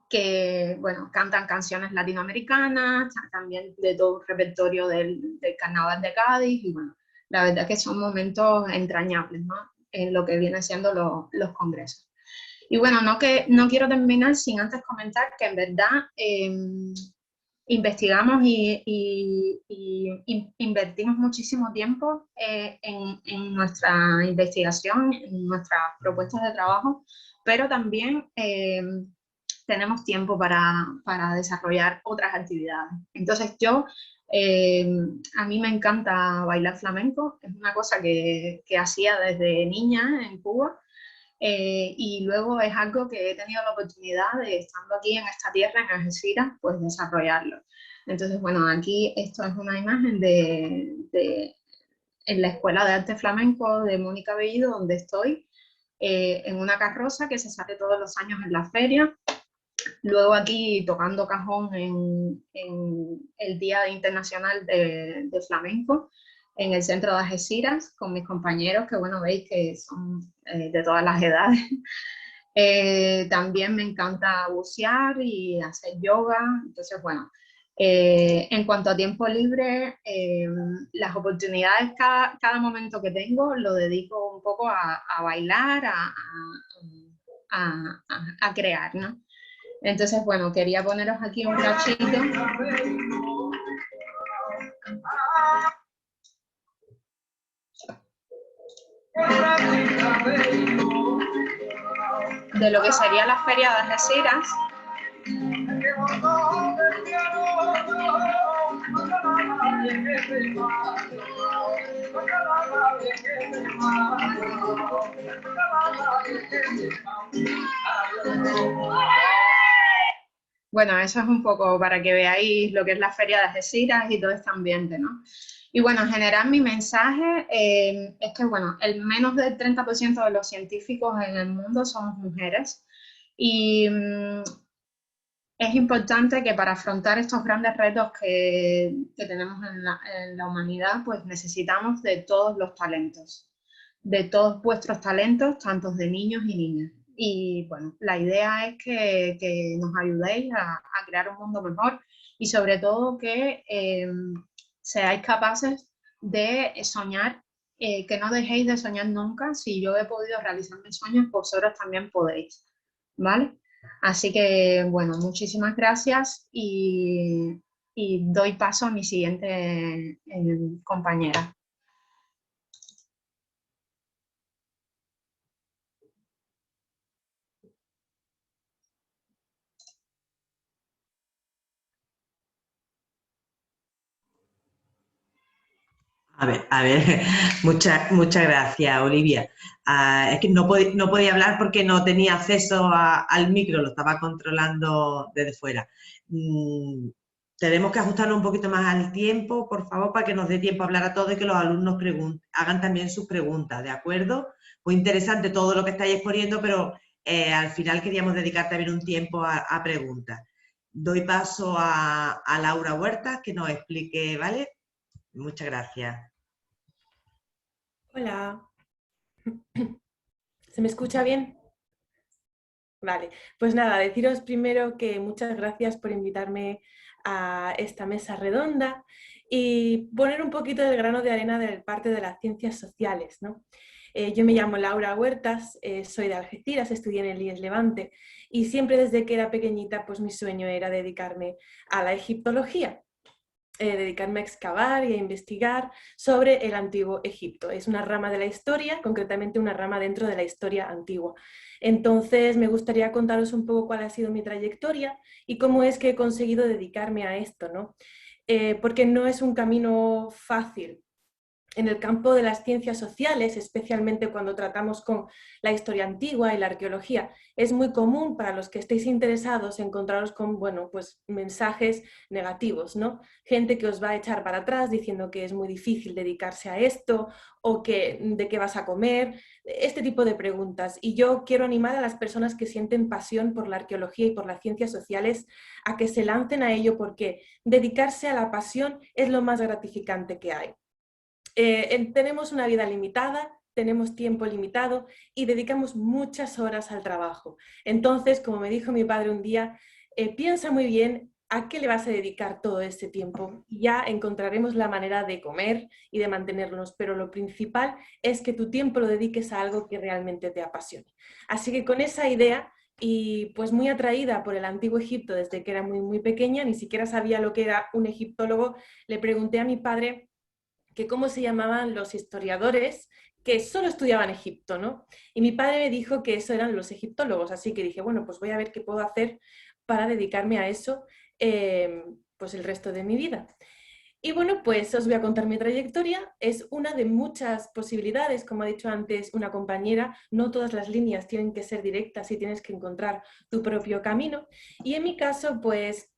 que, bueno, cantan canciones latinoamericanas, también de todo el repertorio del Carnaval de Cádiz, y bueno, la verdad que son momentos entrañables, ¿no?, en lo que vienen siendo los congresos. Y bueno, no quiero terminar sin antes comentar que en verdad investigamos y invertimos muchísimo tiempo en nuestra investigación, en nuestras propuestas de trabajo, pero también tenemos tiempo para desarrollar otras actividades. Entonces a mí me encanta bailar flamenco, es una cosa que hacía desde niña en Cuba, y luego es algo que he tenido la oportunidad de, estando aquí en esta tierra, en Algeciras, pues desarrollarlo. Entonces, bueno, aquí esto es una imagen en la Escuela de Arte Flamenco de Mónica Bellido, donde estoy, en una carroza que se sale todos los años en la feria. Luego aquí tocando cajón en el Día Internacional de Flamenco, en el centro de Algeciras, con mis compañeros, que bueno, veis que son de todas las edades. También me encanta bucear y hacer yoga. Entonces, bueno, en cuanto a tiempo libre, las oportunidades, cada momento que tengo, lo dedico un poco a bailar, a crear, ¿no? Entonces, bueno, quería poneros aquí un cachito de lo que sería la Feria de Algeciras. Bueno, eso es un poco para que veáis lo que es la Feria de Algeciras y todo este ambiente, ¿no? Y bueno, en general mi mensaje es que, bueno, el menos del 30% de los científicos en el mundo somos mujeres, y es importante que para afrontar estos grandes retos que tenemos en la humanidad, pues necesitamos de todos los talentos, de todos vuestros talentos, tanto de niños y niñas. Y bueno, la idea es que nos ayudéis a crear un mundo mejor, y sobre todo que seáis capaces de soñar, que no dejéis de soñar nunca. Si yo he podido realizar mis sueños, vosotros también podéis, ¿vale? Así que, bueno, muchísimas gracias y doy paso a mi siguiente compañera. A ver, muchas gracias, Olivia. Es que no podía hablar porque no tenía acceso al micro, lo estaba controlando desde fuera. Tenemos que ajustarlo un poquito más al tiempo, por favor, para que nos dé tiempo a hablar a todos y que los alumnos hagan también sus preguntas, ¿de acuerdo? Muy interesante todo lo que estáis exponiendo, pero al final queríamos dedicar también un tiempo a preguntas. Doy paso a Laura Huertas, que nos explique, ¿vale? Muchas gracias. Hola. ¿Se me escucha bien? Vale, pues nada, deciros primero que muchas gracias por invitarme a esta mesa redonda y poner un poquito del grano de arena del parte de las ciencias sociales, ¿no? Yo me llamo Laura Huertas, soy de Algeciras, estudié en el IES Levante, y siempre desde que era pequeñita pues mi sueño era dedicarme a la egiptología. Dedicarme a excavar y a investigar sobre el antiguo Egipto. Es una rama de la historia, concretamente una rama dentro de la historia antigua. Entonces me gustaría contaros un poco cuál ha sido mi trayectoria y cómo es que he conseguido dedicarme a esto, ¿no? Porque no es un camino fácil. En el campo de las ciencias sociales, especialmente cuando tratamos con la historia antigua y la arqueología, es muy común para los que estéis interesados encontraros con, bueno, pues mensajes negativos, ¿no? Gente que os va a echar para atrás diciendo que es muy difícil dedicarse a esto, o que de qué vas a comer, este tipo de preguntas. Y yo quiero animar a las personas que sienten pasión por la arqueología y por las ciencias sociales a que se lancen a ello, porque dedicarse a la pasión es lo más gratificante que hay. Tenemos una vida limitada, tenemos tiempo limitado y dedicamos muchas horas al trabajo. Entonces, como me dijo mi padre un día, piensa muy bien ¿a qué le vas a dedicar todo ese tiempo? Y ya encontraremos la manera de comer y de mantenernos, pero lo principal es que tu tiempo lo dediques a algo que realmente te apasione. Así que con esa idea, y pues muy atraída por el antiguo Egipto desde que era muy pequeña, ni siquiera sabía lo que era un egiptólogo, le pregunté a mi padre que cómo se llamaban los historiadores que solo estudiaban Egipto, ¿no? Y mi padre me dijo que eso eran los egiptólogos, así que dije, bueno, pues voy a ver qué puedo hacer para dedicarme a eso pues el resto de mi vida. Y bueno, pues os voy a contar mi trayectoria. Es una de muchas posibilidades, como ha dicho antes una compañera, no todas las líneas tienen que ser directas y tienes que encontrar tu propio camino. Y en mi caso, pues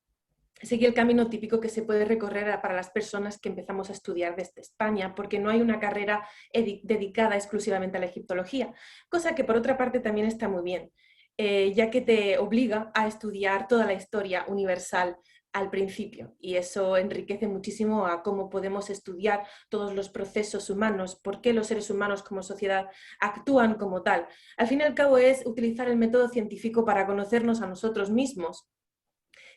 seguí el camino típico que se puede recorrer para las personas que empezamos a estudiar desde España, porque no hay una carrera dedicada exclusivamente a la egiptología, cosa que por otra parte también está muy bien, ya que te obliga a estudiar toda la historia universal al principio, y eso enriquece muchísimo a cómo podemos estudiar todos los procesos humanos, por qué los seres humanos como sociedad actúan como tal. Al fin y al cabo es utilizar el método científico para conocernos a nosotros mismos.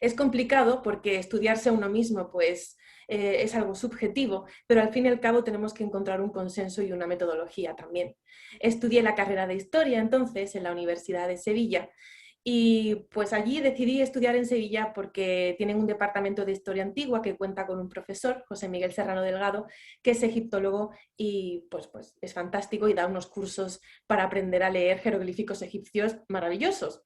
Es complicado porque estudiarse a uno mismo pues, es algo subjetivo, pero al fin y al cabo tenemos que encontrar un consenso y una metodología también. Estudié la carrera de Historia entonces en la Universidad de Sevilla y pues allí decidí estudiar en Sevilla porque tienen un departamento de Historia Antigua que cuenta con un profesor, José Miguel Serrano Delgado, que es egiptólogo y pues es fantástico y da unos cursos para aprender a leer jeroglíficos egipcios maravillosos.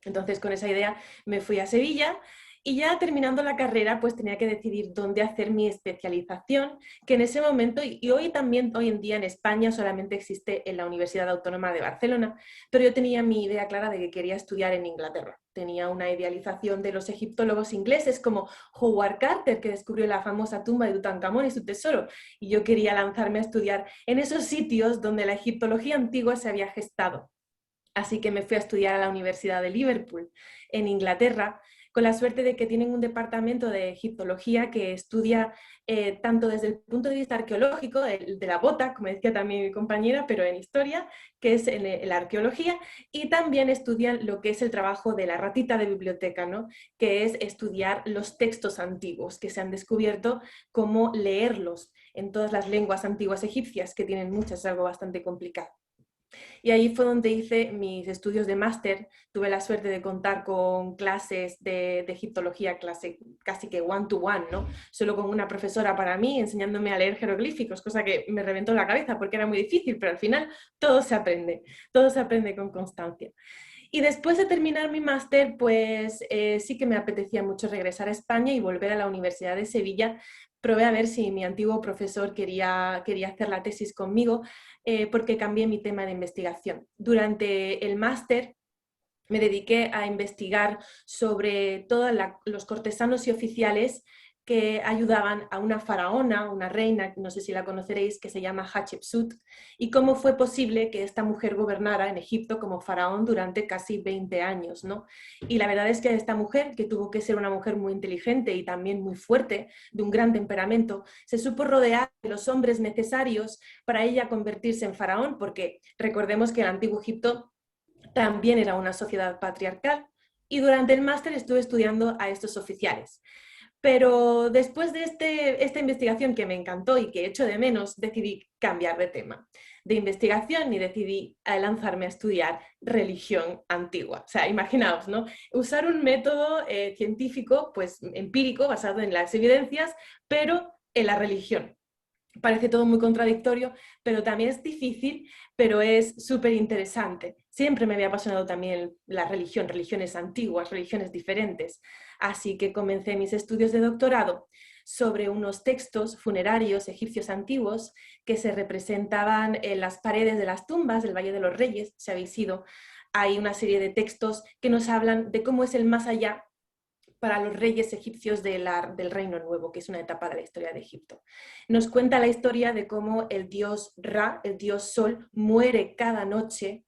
Entonces, con esa idea me fui a Sevilla y ya terminando la carrera, pues tenía que decidir dónde hacer mi especialización, que en ese momento, y hoy también, hoy en día en España solamente existe en la Universidad Autónoma de Barcelona, pero yo tenía mi idea clara de que quería estudiar en Inglaterra. Tenía una idealización de los egiptólogos ingleses como Howard Carter, que descubrió la famosa tumba de Tutankamón y su tesoro, y yo quería lanzarme a estudiar en esos sitios donde la egiptología antigua se había gestado. Así que me fui a estudiar a la Universidad de Liverpool, en Inglaterra, con la suerte de que tienen un departamento de egiptología que estudia tanto desde el punto de vista arqueológico, de la bota, como decía también mi compañera, pero en historia, que es en la arqueología, y también estudian lo que es el trabajo de la ratita de biblioteca, ¿no? Que es estudiar los textos antiguos que se han descubierto, cómo leerlos en todas las lenguas antiguas egipcias, que tienen muchas, es algo bastante complicado. Y ahí fue donde hice mis estudios de máster. Tuve la suerte de contar con clases de egiptología, casi que one-to-one, ¿no? Solo con una profesora para mí, enseñándome a leer jeroglíficos, cosa que me reventó la cabeza porque era muy difícil, pero al final todo se aprende con constancia. Y después de terminar mi máster, pues sí que me apetecía mucho regresar a España y volver a la Universidad de Sevilla. Probé a ver si mi antiguo profesor quería hacer la tesis conmigo, porque cambié mi tema de investigación. Durante el máster me dediqué a investigar sobre todos los cortesanos y oficiales que ayudaban a una faraona, una reina, no sé si la conoceréis, que se llama Hatshepsut, y cómo fue posible que esta mujer gobernara en Egipto como faraón durante casi 20 años, ¿no? Y la verdad es que esta mujer, que tuvo que ser una mujer muy inteligente y también muy fuerte, de un gran temperamento, se supo rodear de los hombres necesarios para ella convertirse en faraón, porque recordemos que el antiguo Egipto también era una sociedad patriarcal, y durante el máster estuve estudiando a estos oficiales. Pero después de esta investigación que me encantó y que echo de menos, decidí cambiar de tema de investigación y decidí lanzarme a estudiar religión antigua. O sea, imaginaos, ¿no? Usar un método científico, pues empírico, basado en las evidencias, pero en la religión. Parece todo muy contradictorio, pero también es difícil, pero es súper interesante. Siempre me había apasionado también la religión, religiones antiguas, religiones diferentes. Así que comencé mis estudios de doctorado sobre unos textos funerarios egipcios antiguos que se representaban en las paredes de las tumbas del Valle de los Reyes. Si habéis ido, hay una serie de textos que nos hablan de cómo es el más allá para los reyes egipcios del Reino Nuevo, que es una etapa de la historia de Egipto. Nos cuenta la historia de cómo el dios Ra, el dios Sol, muere cada noche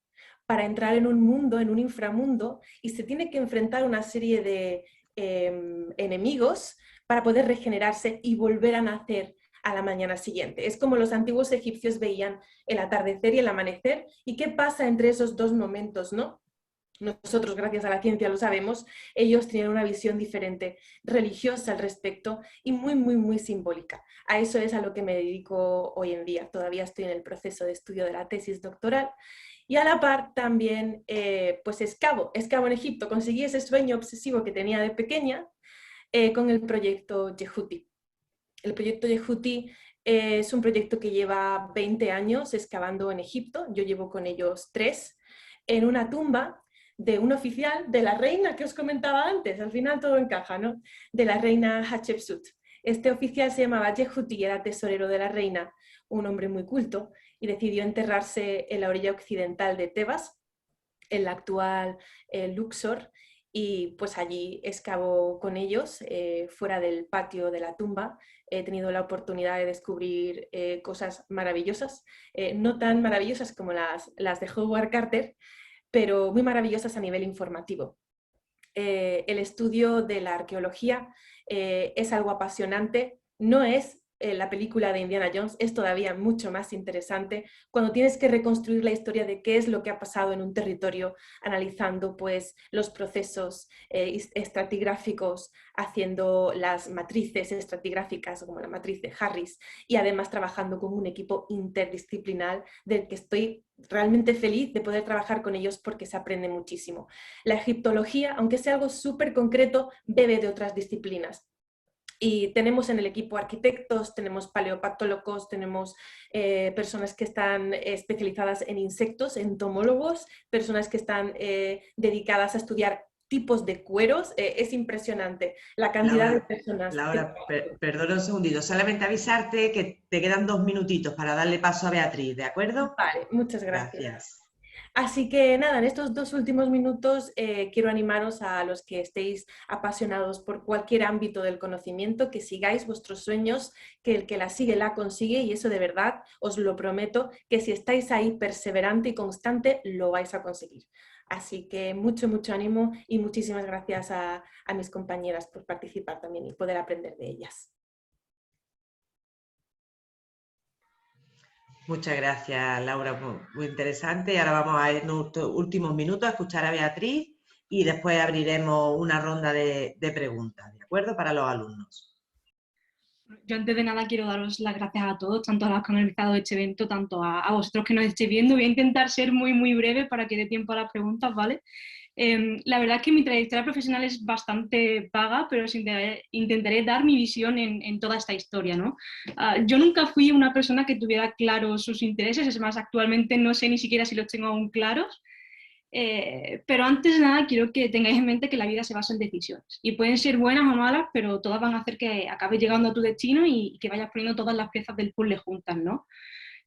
para entrar en un mundo, en un inframundo, y se tiene que enfrentar a una serie de enemigos para poder regenerarse y volver a nacer a la mañana siguiente. Es como los antiguos egipcios veían el atardecer y el amanecer, y qué pasa entre esos dos momentos, ¿no? nosotros gracias a la ciencia lo sabemos, ellos tenían una visión diferente, religiosa al respecto y muy, muy, muy simbólica. A eso es a lo que me dedico hoy en día. Todavía estoy en el proceso de estudio de la tesis doctoral y a la par también pues excavo en Egipto. Conseguí ese sueño obsesivo que tenía de pequeña con el proyecto Yehuti. El proyecto Yehuti es un proyecto que lleva 20 años excavando en Egipto. Yo llevo con ellos 3 en una tumba de un oficial de la reina que os comentaba antes, al final todo encaja, ¿no? De la reina Hatshepsut. Este oficial se llamaba Yehuti, era tesorero de la reina, un hombre muy culto, y decidió enterrarse en la orilla occidental de Tebas, en la actual Luxor, y pues allí excavó con ellos, fuera del patio de la tumba. He tenido la oportunidad de descubrir cosas maravillosas, no tan maravillosas como las de Howard Carter, pero muy maravillosas a nivel informativo. El estudio de la arqueología es algo apasionante, no es la película de Indiana Jones, es todavía mucho más interesante cuando tienes que reconstruir la historia de qué es lo que ha pasado en un territorio, analizando pues los procesos estratigráficos, haciendo las matrices estratigráficas como la matriz de Harris y además trabajando con un equipo interdisciplinar del que estoy realmente feliz de poder trabajar con ellos porque se aprende muchísimo. La egiptología, aunque sea algo súper concreto, bebe de otras disciplinas. Y tenemos en el equipo arquitectos, tenemos paleopatólogos, tenemos personas que están especializadas en insectos, entomólogos, personas que están dedicadas a estudiar tipos de cueros. Es impresionante la cantidad de personas. Laura, perdona un segundito, solamente avisarte que te quedan 2 minutitos para darle paso a Beatriz, ¿de acuerdo? Vale, muchas gracias. Gracias. Así que nada, en estos 2 últimos minutos quiero animaros a los que estéis apasionados por cualquier ámbito del conocimiento, que sigáis vuestros sueños, que el que la sigue la consigue, y eso de verdad os lo prometo, que si estáis ahí perseverante y constante lo vais a conseguir. Así que mucho, mucho ánimo y muchísimas gracias a mis compañeras por participar también y poder aprender de ellas. Muchas gracias, Laura, muy interesante. Y ahora vamos a ir en nuestros últimos minutos a escuchar a Beatriz y después abriremos una ronda de preguntas, ¿de acuerdo? Para los alumnos. Yo antes de nada quiero daros las gracias a todos, tanto a los que han organizado este evento, tanto a vosotros que nos estéis viendo. Voy a intentar ser muy, muy breve para que dé tiempo a las preguntas, ¿vale? La verdad es que mi trayectoria profesional es bastante vaga, pero intentaré dar mi visión en toda esta historia, ¿no? Yo nunca fui una persona que tuviera claros sus intereses, es más, actualmente no sé ni siquiera si los tengo aún claros, pero antes de nada quiero que tengáis en mente que la vida se basa en decisiones, y pueden ser buenas o malas, pero todas van a hacer que acabes llegando a tu destino y que vayas poniendo todas las piezas del puzzle juntas, ¿no?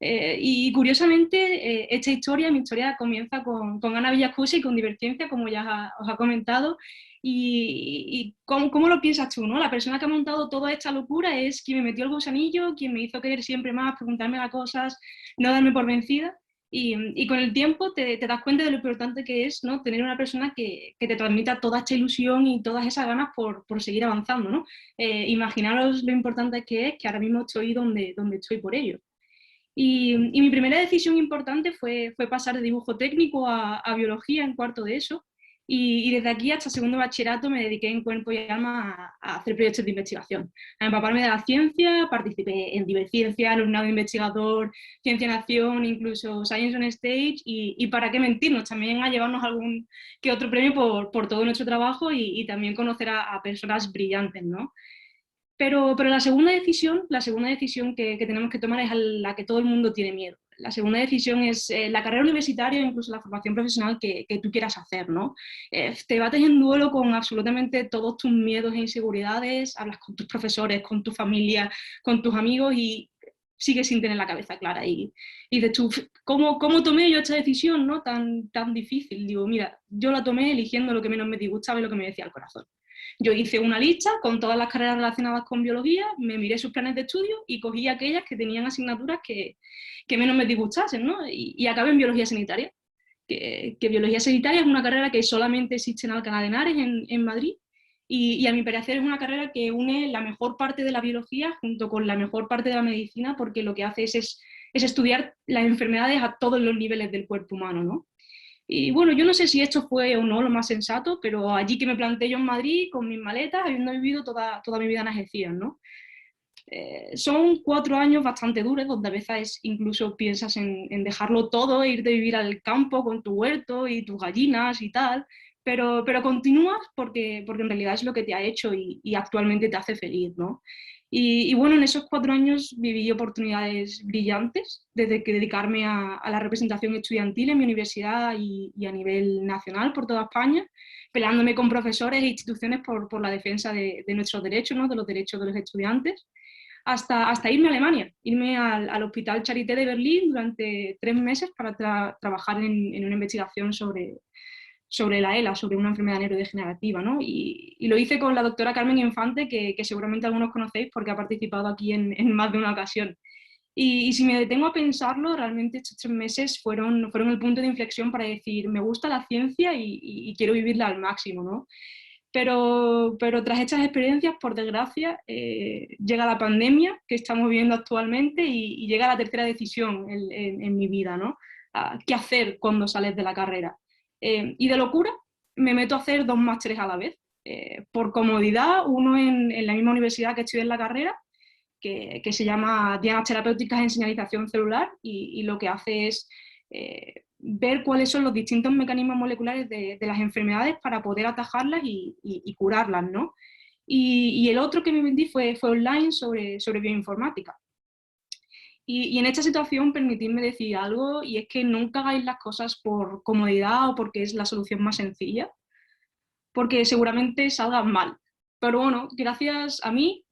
Y curiosamente, esta historia, mi historia, comienza con Ana Villacusa y con Divergencia, como ya os ha comentado. Y ¿cómo lo piensas tú, ¿no? La persona que ha montado toda esta locura es quien me metió el gusanillo, quien me hizo querer siempre más, preguntarme las cosas, no darme por vencida. Y con el tiempo te das cuenta de lo importante que es, ¿no? Tener una persona que te transmita toda esta ilusión y todas esas ganas por seguir avanzando, ¿no? Imaginaros lo importante que es, que ahora mismo estoy donde estoy por ello. Y mi primera decisión importante fue pasar de dibujo técnico a biología en cuarto de ESO, y desde aquí hasta segundo bachillerato me dediqué en cuerpo y alma a hacer proyectos de investigación, a empaparme de la ciencia. Participé en Divergencia, alumnado investigador, Ciencia en Acción, incluso Science on Stage, y para qué mentirnos, también a llevarnos algún que otro premio por todo nuestro trabajo y también conocer a personas brillantes, ¿no? Pero la segunda decisión que tenemos que tomar es a la que todo el mundo tiene miedo. La segunda decisión es la carrera universitaria e incluso la formación profesional que tú quieras hacer, ¿no? Te bates en duelo con absolutamente todos tus miedos e inseguridades, hablas con tus profesores, con tu familia, con tus amigos y sigues sin tener la cabeza clara. Y dices tú, ¿cómo tomé yo esta decisión, ¿no? tan difícil? Digo, mira, yo la tomé eligiendo lo que menos me disgustaba y lo que me decía el corazón. Yo hice una lista con todas las carreras relacionadas con biología, me miré sus planes de estudio y cogí aquellas que tenían asignaturas que menos me disgustasen, ¿no? Y acabé en biología sanitaria. Que biología sanitaria es una carrera que solamente existe en Alcalá de Henares, en Madrid, y a mi parecer es una carrera que une la mejor parte de la biología junto con la mejor parte de la medicina, porque lo que hace es estudiar las enfermedades a todos los niveles del cuerpo humano, ¿no? Y bueno, yo no sé si esto fue o no lo más sensato, pero allí que me planté yo en Madrid con mis maletas, habiendo vivido toda mi vida en Algeciras, ¿no? Son 4 años bastante duros, donde a veces incluso piensas en dejarlo todo e irte a vivir al campo con tu huerto y tus gallinas y tal, pero continúas porque en realidad es lo que te ha hecho y actualmente te hace feliz, ¿no? Y bueno, en esos 4 años viví oportunidades brillantes, desde que dedicarme a la representación estudiantil en mi universidad y a nivel nacional por toda España, peleándome con profesores e instituciones por la defensa de nuestros derechos, ¿no? De los derechos de los estudiantes, hasta irme a Alemania, irme al Hospital Charité de Berlín durante 3 meses para trabajar en una investigación sobre la ELA, sobre una enfermedad neurodegenerativa, ¿no? Y lo hice con la doctora Carmen Infante, que seguramente algunos conocéis porque ha participado aquí en más de una ocasión. Y si me detengo a pensarlo, realmente estos 3 meses fueron el punto de inflexión para decir, me gusta la ciencia y quiero vivirla al máximo, ¿no? Pero tras estas experiencias, por desgracia, llega la pandemia que estamos viviendo actualmente y llega la tercera decisión en mi vida, ¿no? ¿Qué hacer cuando sales de la carrera? Y de locura me meto a hacer 2 másteres a la vez. Por comodidad, uno en la misma universidad que estudié en la carrera, que se llama Dianas Terapéuticas en Señalización Celular, y lo que hace es ver cuáles son los distintos mecanismos moleculares de las enfermedades para poder atajarlas y curarlas, ¿no? Y el otro que me vendí fue online sobre bioinformática. Y en esta situación permitidme decir algo, y es que nunca hagáis las cosas por comodidad o porque es la solución más sencilla, porque seguramente salgan mal. Pero bueno, gracias a mí,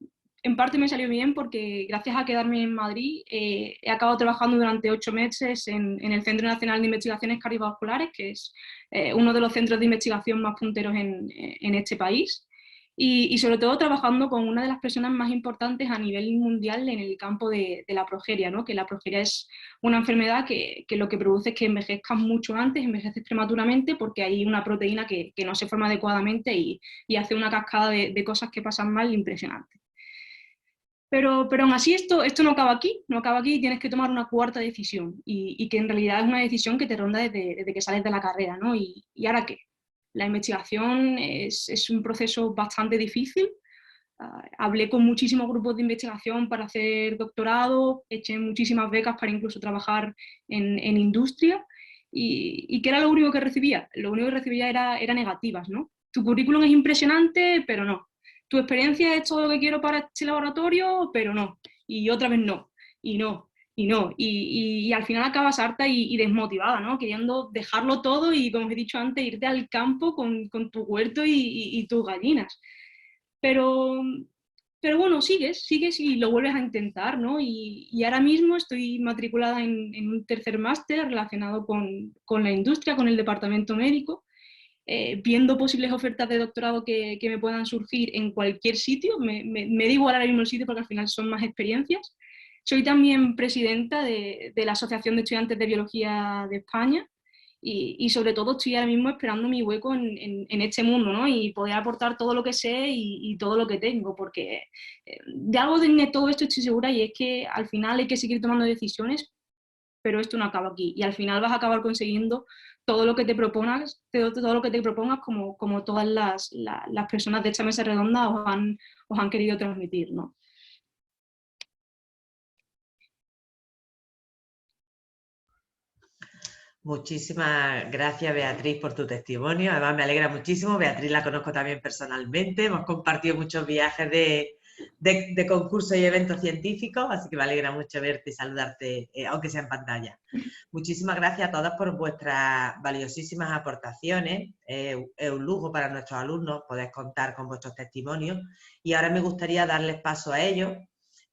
en parte me salió bien porque gracias a quedarme en Madrid he acabado trabajando durante 8 meses en el Centro Nacional de Investigaciones Cardiovasculares, que es uno de los centros de investigación más punteros en este país. Y sobre todo trabajando con una de las personas más importantes a nivel mundial en el campo de la progeria, ¿no? Que la progeria es una enfermedad que lo que produce es que envejezcas mucho antes, envejeces prematuramente porque hay una proteína que no se forma adecuadamente y hace una cascada de cosas que pasan mal impresionante. Pero aún así esto no acaba aquí, y tienes que tomar una cuarta decisión y que en realidad es una decisión que te ronda desde que sales de la carrera, ¿no? ¿Y ahora qué? La investigación es un proceso bastante difícil. Hablé con muchísimos grupos de investigación para hacer doctorado, eché muchísimas becas para incluso trabajar en industria. ¿Y qué era lo único que recibía? Lo único que recibía era negativas, ¿no? Tu currículum es impresionante, pero no. Tu experiencia es todo lo que quiero para este laboratorio, pero no. Y otra vez no. Y no. Y no, y al final acabas harta y desmotivada, ¿no? Queriendo dejarlo todo y, como os he dicho antes, irte al campo con tu huerto y tus gallinas. Pero bueno, sigues y lo vuelves a intentar, ¿no? Y ahora mismo estoy matriculada en un tercer máster relacionado con la industria, con el departamento médico, viendo posibles ofertas de doctorado que me puedan surgir en cualquier sitio. Me da igual ahora mismo el sitio porque al final son más experiencias. Soy también presidenta de la Asociación de Estudiantes de Biología de España y sobre todo estoy ahora mismo esperando mi hueco en este mundo, ¿no? Y poder aportar todo lo que sé y todo lo que tengo, porque de algo de todo esto estoy segura, y es que al final hay que seguir tomando decisiones, pero esto no acaba aquí y al final vas a acabar consiguiendo todo lo que te propongas, como todas las personas de esta mesa redonda os han querido transmitir, ¿no? Muchísimas gracias, Beatriz, por tu testimonio. Además, me alegra muchísimo. Beatriz la conozco también personalmente. Hemos compartido muchos viajes de concursos y eventos científicos, así que me alegra mucho verte y saludarte, aunque sea en pantalla. Muchísimas gracias a todas por vuestras valiosísimas aportaciones. Es un lujo para nuestros alumnos poder contar con vuestros testimonios y ahora me gustaría darles paso a ellos.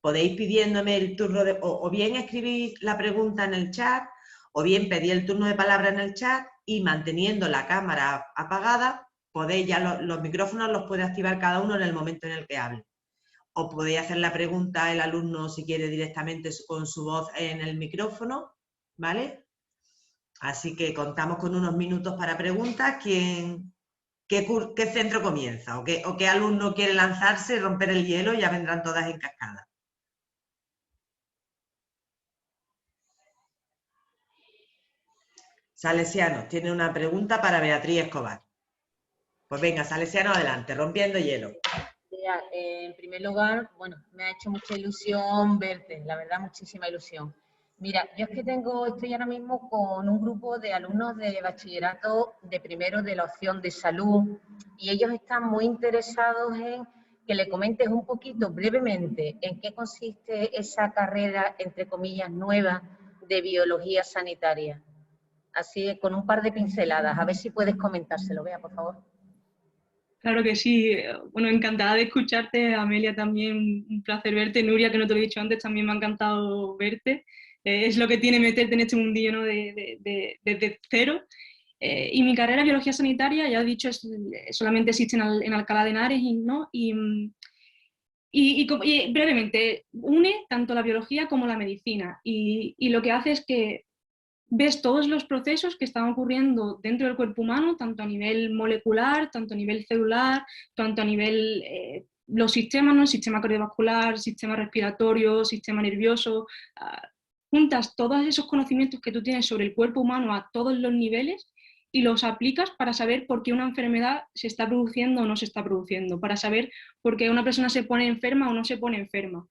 Podéis pidiéndome el turno o bien escribir la pregunta en el chat, o bien pedir el turno de palabra en el chat y manteniendo la cámara apagada, podéis ya los micrófonos los puede activar cada uno en el momento en el que hable. O podéis hacer la pregunta el alumno si quiere directamente con su voz en el micrófono, ¿vale? Así que contamos con unos minutos para preguntas. ¿Qué centro comienza? ¿O qué alumno quiere lanzarse y romper el hielo? Ya vendrán todas en cascada. Salesianos tiene una pregunta para Beatriz Escobar. Pues venga, Salesiano, adelante, rompiendo hielo. En primer lugar, bueno, me ha hecho mucha ilusión verte, la verdad, muchísima ilusión. Mira, yo es que estoy ahora mismo con un grupo de alumnos de bachillerato de primero de la opción de salud y ellos están muy interesados en que le comentes un poquito brevemente en qué consiste esa carrera, entre comillas, nueva de biología sanitaria. Así, con un par de pinceladas, a ver si puedes comentárselo, Bea, por favor. Claro que sí. Bueno, encantada de escucharte, Amelia, también un placer verte. Nuria, que no te lo he dicho antes, también me ha encantado verte. Es lo que tiene meterte en este mundillo, ¿no? Desde cero. Y mi carrera de biología sanitaria, ya he dicho, solamente existe en Alcalá de Henares, ¿no? Y brevemente, une tanto la biología como la medicina. Y lo que hace es que ves todos los procesos que están ocurriendo dentro del cuerpo humano, tanto a nivel molecular, tanto a nivel celular, tanto a nivel los sistemas, ¿no? Sistema cardiovascular, sistema respiratorio, sistema nervioso. Juntas todos esos conocimientos que tú tienes sobre el cuerpo humano a todos los niveles y los aplicas para saber por qué una enfermedad se está produciendo o no se está produciendo, para saber por qué una persona se pone enferma o no se pone enferma.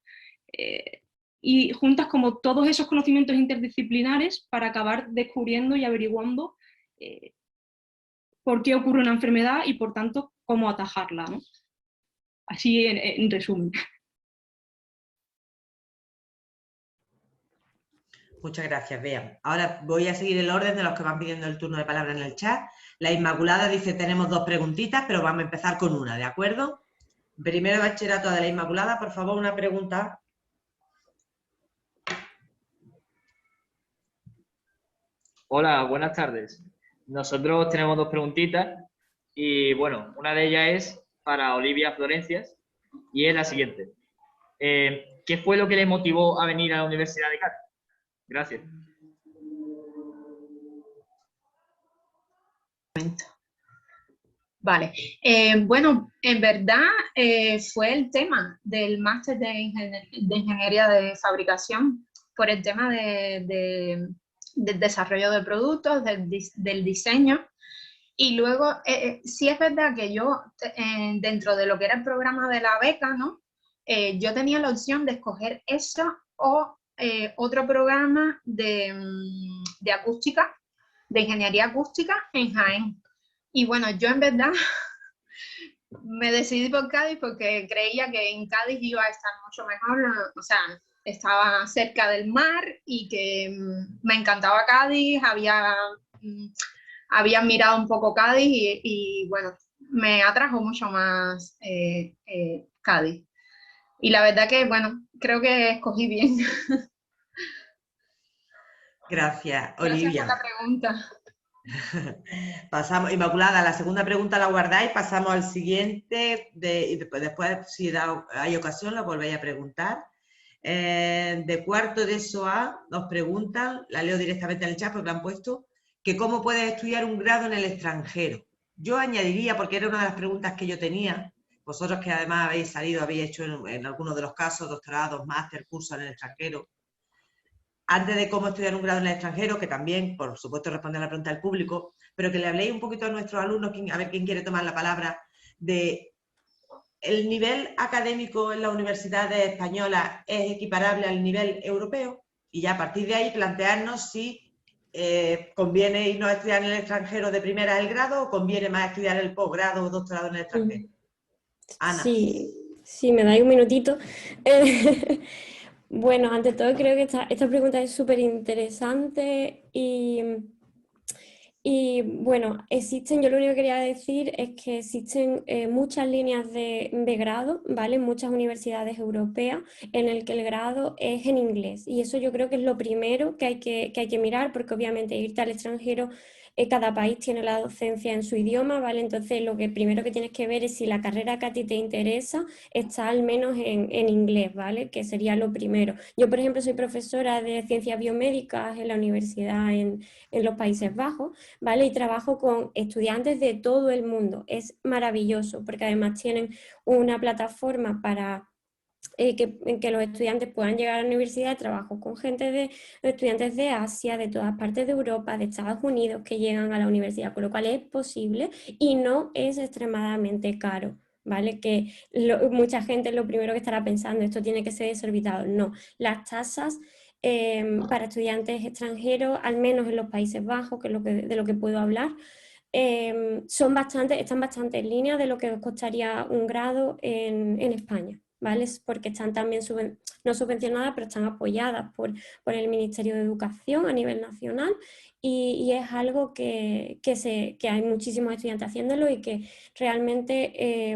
Y juntas como todos esos conocimientos interdisciplinares para acabar descubriendo y averiguando por qué ocurre una enfermedad y por tanto cómo atajarla, ¿no? Así en resumen. Muchas gracias, Bea. Ahora voy a seguir el orden de los que van pidiendo el turno de palabra en el chat. La Inmaculada dice, tenemos 2 preguntitas, pero vamos a empezar con una, ¿de acuerdo? Primero bachillerato de la Inmaculada, por favor, una pregunta. Hola, buenas tardes. Nosotros tenemos 2 preguntitas y, bueno, una de ellas es para Olivia Florencias y es la siguiente. ¿Qué fue lo que le motivó a venir a la Universidad de Cádiz? Gracias. Vale, bueno, en verdad fue el tema del máster de Ingeniería de Fabricación por el tema del desarrollo de productos, del diseño. Y luego, sí es verdad que yo, dentro de lo que era el programa de la beca, ¿no? Yo tenía la opción de escoger eso o otro programa de acústica, de ingeniería acústica en Jaén. Y bueno, yo en verdad me decidí por Cádiz porque creía que en Cádiz iba a estar mucho mejor, o sea, estaba cerca del mar y que me encantaba Cádiz, había mirado un poco Cádiz y bueno, me atrajo mucho más Cádiz. Y la verdad que, bueno, creo que escogí bien. Gracias, Olivia. Gracias por la pregunta. Pasamos, Inmaculada, la segunda pregunta la guardáis, pasamos al siguiente, y después si hay ocasión, la volvéis a preguntar. De cuarto de SOA nos preguntan, la leo directamente en el chat porque la han puesto, que cómo puedes estudiar un grado en el extranjero. Yo añadiría, porque era una de las preguntas que yo tenía, vosotros que además habéis hecho en algunos de los casos doctorados, máster, cursos en el extranjero, antes de cómo estudiar un grado en el extranjero, que también, por supuesto, responde a la pregunta del público, pero que le habléis un poquito a nuestros alumnos, a ver quién quiere tomar la palabra, de el nivel académico en las universidades españolas es equiparable al nivel europeo, y ya a partir de ahí plantearnos si conviene irnos a estudiar en el extranjero de primera el grado o conviene más estudiar el posgrado o doctorado en el extranjero. Ana. Sí, me dais un minutito. Bueno, ante todo creo que esta pregunta es súper interesante y bueno, yo lo único que quería decir es que existen muchas líneas de grado, ¿vale? En muchas universidades europeas en el que el grado es en inglés y eso yo creo que es lo primero que hay que mirar porque obviamente irte al extranjero, cada país tiene la docencia en su idioma, ¿vale? Entonces lo que primero que tienes que ver es si la carrera que a ti te interesa está al menos en inglés, ¿vale? Que sería lo primero. Yo, por ejemplo, soy profesora de ciencias biomédicas en la universidad en los Países Bajos, ¿vale? Y trabajo con estudiantes de todo el mundo. Es maravilloso porque además tienen una plataforma para que los estudiantes puedan llegar a la universidad. Trabajo con gente de estudiantes de Asia, de todas partes de Europa, de Estados Unidos, que llegan a la universidad, con lo cual es posible y no es extremadamente caro, ¿vale? Que mucha gente lo primero que estará pensando, esto tiene que ser desorbitado. No, las tasas para estudiantes extranjeros, al menos en los Países Bajos, que es de lo que puedo hablar, están bastante en línea de lo que costaría un grado en España, ¿vale? Porque están también no subvencionadas, pero están apoyadas por el Ministerio de Educación a nivel nacional, y es algo que hay muchísimos estudiantes haciéndolo y que realmente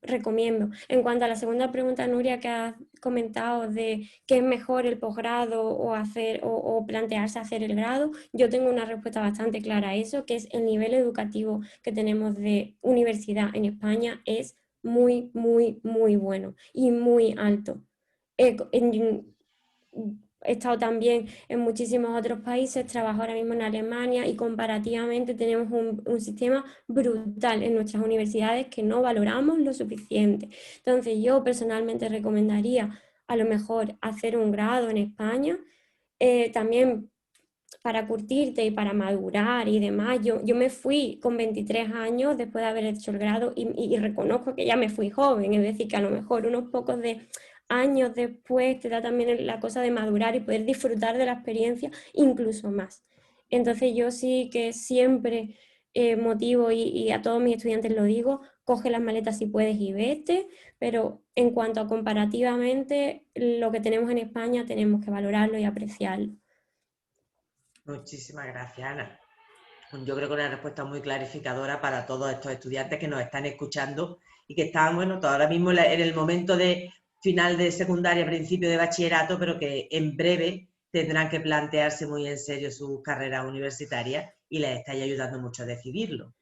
recomiendo. En cuanto a la segunda pregunta, Nuria, que has comentado de qué es mejor el posgrado o plantearse hacer el grado, yo tengo una respuesta bastante clara a eso, que es el nivel educativo que tenemos de universidad en España es muy, muy, muy bueno y muy alto. He estado también en muchísimos otros países, trabajo ahora mismo en Alemania y comparativamente tenemos un sistema brutal en nuestras universidades que no valoramos lo suficiente. Entonces yo personalmente recomendaría a lo mejor hacer un grado en España, también para curtirte y para madurar y demás. Yo me fui con 23 años después de haber hecho el grado y reconozco que ya me fui joven, es decir, que a lo mejor unos pocos de años después te da también la cosa de madurar y poder disfrutar de la experiencia incluso más. Entonces yo sí que siempre motivo y a todos mis estudiantes lo digo, coge las maletas si puedes y vete, pero en cuanto a comparativamente lo que tenemos en España tenemos que valorarlo y apreciarlo. Muchísimas gracias, Ana. Yo creo que una respuesta muy clarificadora para todos estos estudiantes que nos están escuchando y que están, bueno, ahora mismo en el momento de final de secundaria, principio de bachillerato, pero que en breve tendrán que plantearse muy en serio sus carreras universitarias y les estáis ayudando mucho a decidirlo.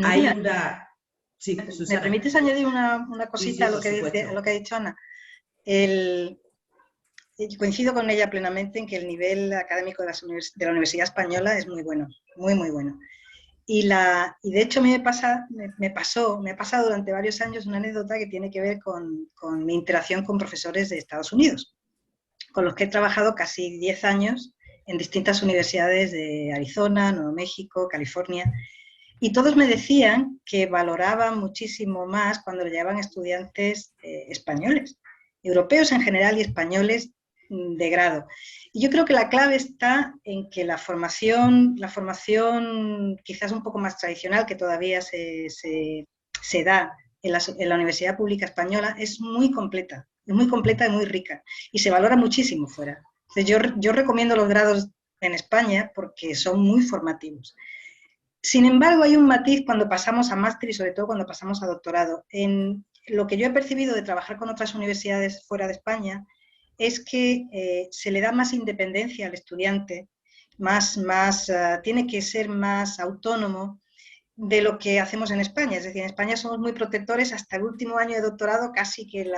Hay una... Sí, Susana. ¿Me permites añadir una cosita Sí, a lo que ha dicho Ana? Coincido con ella plenamente en que el nivel académico de la Universidad Española es muy bueno, muy, muy bueno. Y de hecho me ha pasado durante varios años una anécdota que tiene que ver con mi interacción con profesores de Estados Unidos, con los que he trabajado casi 10 años en distintas universidades de Arizona, Nuevo México, California, y todos me decían que valoraban muchísimo más cuando le llevaban estudiantes españoles, europeos en general y españoles de grado. Y yo creo que la clave está en que la formación quizás un poco más tradicional que todavía se da en la Universidad Pública Española es muy completa y muy rica y se valora muchísimo fuera. Entonces yo recomiendo los grados en España porque son muy formativos. Sin embargo, hay un matiz cuando pasamos a máster y sobre todo cuando pasamos a doctorado. En lo que yo he percibido de trabajar con otras universidades fuera de España es que se le da más independencia al estudiante, tiene que ser más autónomo de lo que hacemos en España. Es decir, en España somos muy protectores, hasta el último año de doctorado casi que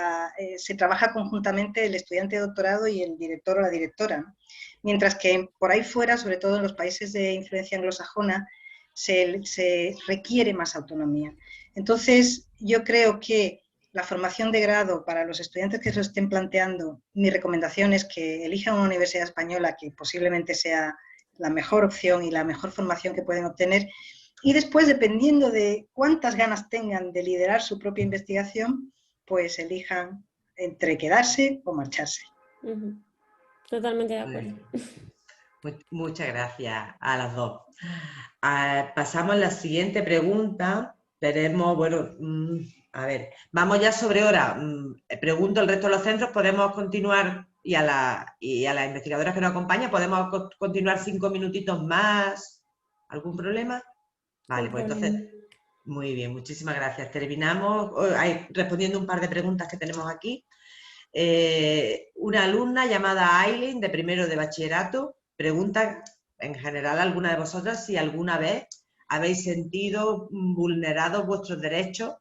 se trabaja conjuntamente el estudiante de doctorado y el director o la directora, ¿no? Mientras que por ahí fuera, sobre todo en los países de influencia anglosajona, se requiere más autonomía. Entonces, yo creo que la formación de grado para los estudiantes que se lo estén planteando, mi recomendación es que elijan una universidad española que posiblemente sea la mejor opción y la mejor formación que pueden obtener, y después, dependiendo de cuántas ganas tengan de liderar su propia investigación, pues elijan entre quedarse o marcharse. Totalmente de acuerdo. Muchas gracias a las dos. Pasamos a la siguiente pregunta. Veremos, bueno, a ver, vamos ya sobre hora. Pregunto al resto de los centros, ¿podemos continuar? Y a las investigadoras que nos acompañan, ¿podemos continuar 5 minutitos más? ¿Algún problema? Vale, pues entonces, muy bien, muchísimas gracias. Terminamos respondiendo un par de preguntas que tenemos aquí. Una alumna llamada Aileen, de primero de bachillerato, pregunta en general a alguna de vosotras si alguna vez habéis sentido vulnerados vuestros derechos.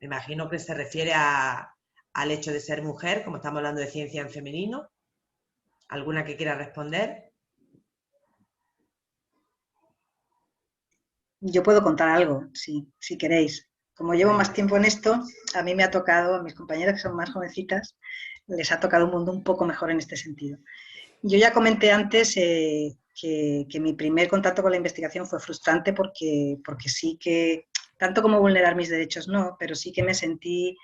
Me imagino que se refiere al hecho de ser mujer, como estamos hablando de ciencia en femenino. ¿Alguna que quiera responder? Yo puedo contar algo, si queréis. como llevo más tiempo en esto, a mí me ha tocado, a mis compañeras que son más jovencitas, les ha tocado un mundo un poco mejor en este sentido. Yo ya comenté antes que mi primer contacto con la investigación fue frustrante porque sí que, tanto como vulnerar mis derechos no, pero sí que sentí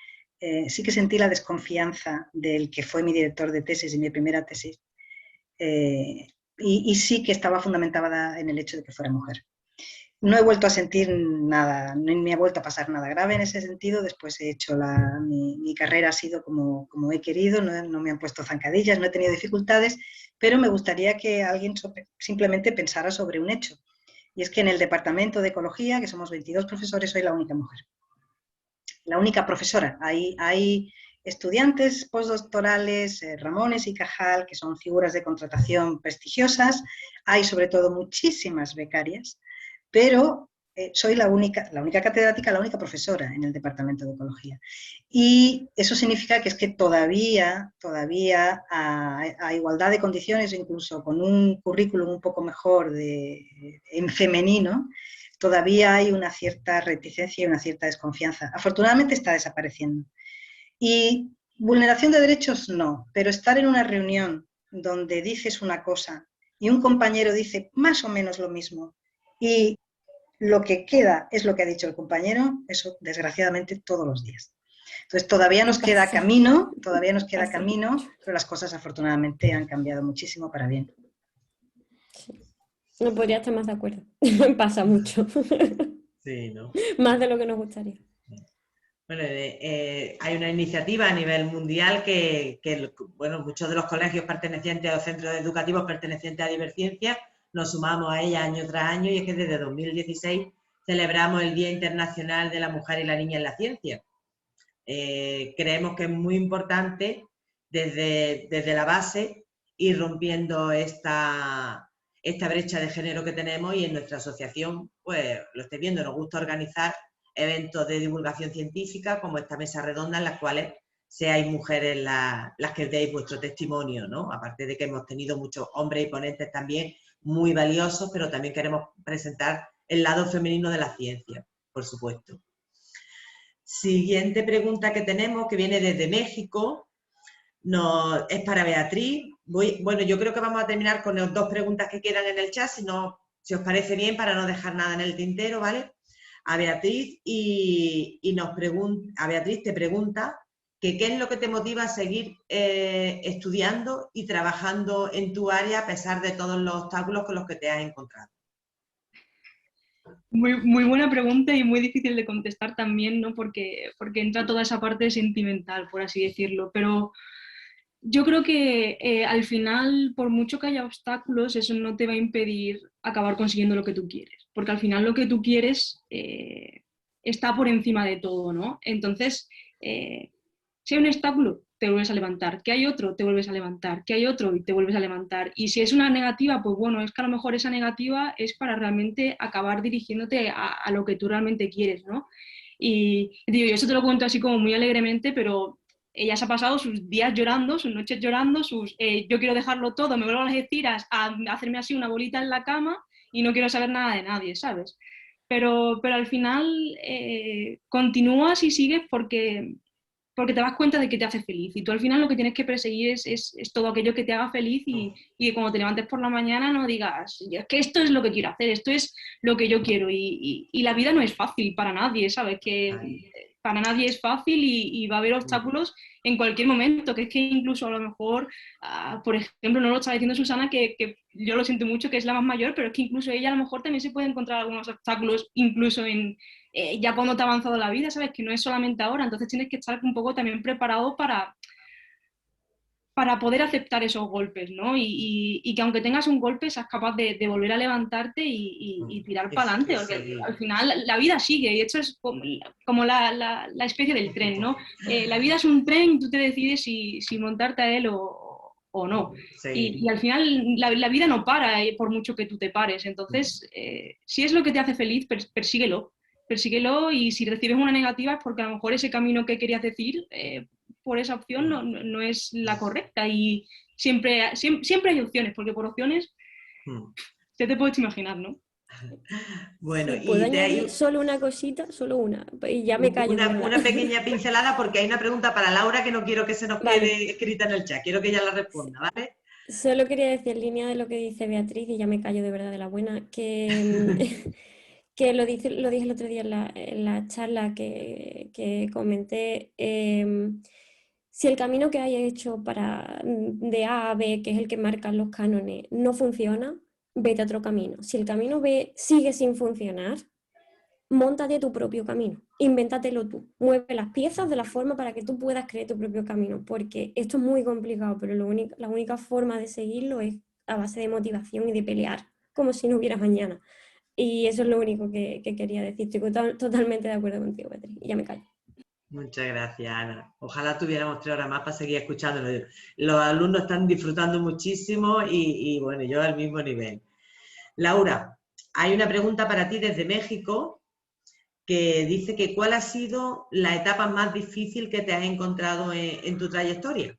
la desconfianza del que fue mi director de tesis y mi primera tesis, y sí que estaba fundamentada en el hecho de que fuera mujer. No he vuelto a sentir nada, no me ha vuelto a pasar nada grave en ese sentido. Después he hecho mi carrera ha sido como he querido, no me han puesto zancadillas, no he tenido dificultades, pero me gustaría que alguien simplemente pensara sobre un hecho. Y es que en el departamento de ecología, que somos 22 profesores, soy la única mujer. La única profesora. Hay estudiantes postdoctorales, Ramones y Cajal, que son figuras de contratación prestigiosas. Hay sobre todo muchísimas becarias, pero soy la única catedrática, la única profesora en el departamento de ecología. Y eso significa que es que todavía a igualdad de condiciones, incluso con un currículum un poco mejor en femenino, todavía hay una cierta reticencia y una cierta desconfianza. Afortunadamente está desapareciendo. Y vulneración de derechos no, pero estar en una reunión donde dices una cosa y un compañero dice más o menos lo mismo y lo que queda es lo que ha dicho el compañero, eso desgraciadamente todos los días. Entonces todavía nos queda camino, pero las cosas afortunadamente han cambiado muchísimo para bien. Sí. No podría estar más de acuerdo. Pasa mucho. Sí, ¿no? Más de lo que nos gustaría. Bueno, hay una iniciativa a nivel mundial que bueno, muchos de los colegios pertenecientes a los centros educativos pertenecientes a Diverciencia nos sumamos a ella año tras año, y es que desde 2016 celebramos el Día Internacional de la Mujer y la Niña en la Ciencia. Creemos que es muy importante desde la base ir rompiendo esta brecha de género que tenemos, y en nuestra asociación, pues lo estáis viendo, nos gusta organizar eventos de divulgación científica como esta mesa redonda en las cuales seáis mujeres las que deis vuestro testimonio, ¿no? Aparte de que hemos tenido muchos hombres y ponentes también muy valiosos, pero también queremos presentar el lado femenino de la ciencia, por supuesto. Siguiente pregunta que tenemos, que viene desde México, es para Beatriz. Bueno, yo creo que vamos a terminar con las dos preguntas que quedan en el chat, si os parece bien, para no dejar nada en el tintero, ¿vale? A Beatriz, Beatriz te pregunta que qué es lo que te motiva a seguir estudiando y trabajando en tu área a pesar de todos los obstáculos con los que te has encontrado. Muy buena pregunta y muy difícil de contestar también, ¿no? Porque entra toda esa parte sentimental, por así decirlo. Pero yo creo que al final, por mucho que haya obstáculos, eso no te va a impedir acabar consiguiendo lo que tú quieres. Porque al final lo que tú quieres está por encima de todo, ¿no? Entonces, si hay un obstáculo, te vuelves a levantar. Que hay otro, te vuelves a levantar. Que hay otro y te vuelves a levantar. Y si es una negativa, pues bueno, es que a lo mejor esa negativa es para realmente acabar dirigiéndote a lo que tú realmente quieres, ¿no? Y digo, yo eso te lo cuento así como muy alegremente, pero ella se ha pasado sus días llorando, sus noches llorando, yo quiero dejarlo todo, me vuelvo a las estiras a hacerme así una bolita en la cama y no quiero saber nada de nadie, ¿sabes? Pero al final continúas y sigues porque te das cuenta de que te hace feliz, y tú al final lo que tienes que perseguir es todo aquello que te haga feliz, y que cuando te levantes por la mañana no digas, es que esto es lo que quiero hacer, esto es lo que yo quiero, y la vida no es fácil para nadie, ¿sabes? Que para nadie es fácil y va a haber obstáculos en cualquier momento, que es que incluso a lo mejor, por ejemplo, no lo estaba diciendo Susana, que yo lo siento mucho, que es la más mayor, pero es que incluso ella a lo mejor también se puede encontrar algunos obstáculos, incluso ya cuando te ha avanzado la vida, ¿sabes? Que no es solamente ahora, entonces tienes que estar un poco también preparado para poder aceptar esos golpes, ¿no? Y que aunque tengas un golpe, seas capaz de volver a levantarte y tirar para adelante, porque al final la vida sigue, y esto es como la especie del tren, ¿no? La vida es un tren y tú te decides si montarte a él o no. Sí. Y al final la vida no para por mucho que tú te pares. Entonces, si es lo que te hace feliz, persíguelo, y si recibes una negativa es porque a lo mejor ese camino que querías decir por esa opción no es la correcta, y siempre hay opciones, porque por opciones ya te puedes imaginar, ¿no? Bueno, Sí, puedo y de añadir ahí solo una cosita, solo una, y ya me callo, de verdad. una pequeña pincelada porque hay una pregunta para Laura que no quiero que se nos Vale. quede escrita en el chat, quiero que ella la responda, ¿vale? Solo quería decir en línea de lo que dice Beatriz, y ya me callo de verdad de la buena, que, que lo dije el otro día en la charla que comenté. Si el camino que hay hecho de A a B, que es el que marcan los cánones, no funciona, vete a otro camino. Si el camino B sigue sin funcionar, móntate tu propio camino, invéntatelo tú, mueve las piezas de la forma para que tú puedas crear tu propio camino, porque esto es muy complicado, pero la única forma de seguirlo es a base de motivación y de pelear, como si no hubiera mañana. Y eso es lo único que quería decir. Estoy totalmente de acuerdo contigo, Beatriz, y ya me callo. Muchas gracias, Ana. Ojalá tuviéramos 3 horas más para seguir escuchándolo. Los alumnos están disfrutando muchísimo y bueno, yo al mismo nivel. Laura, hay una pregunta para ti desde México que dice que ¿cuál ha sido la etapa más difícil que te has encontrado en tu trayectoria?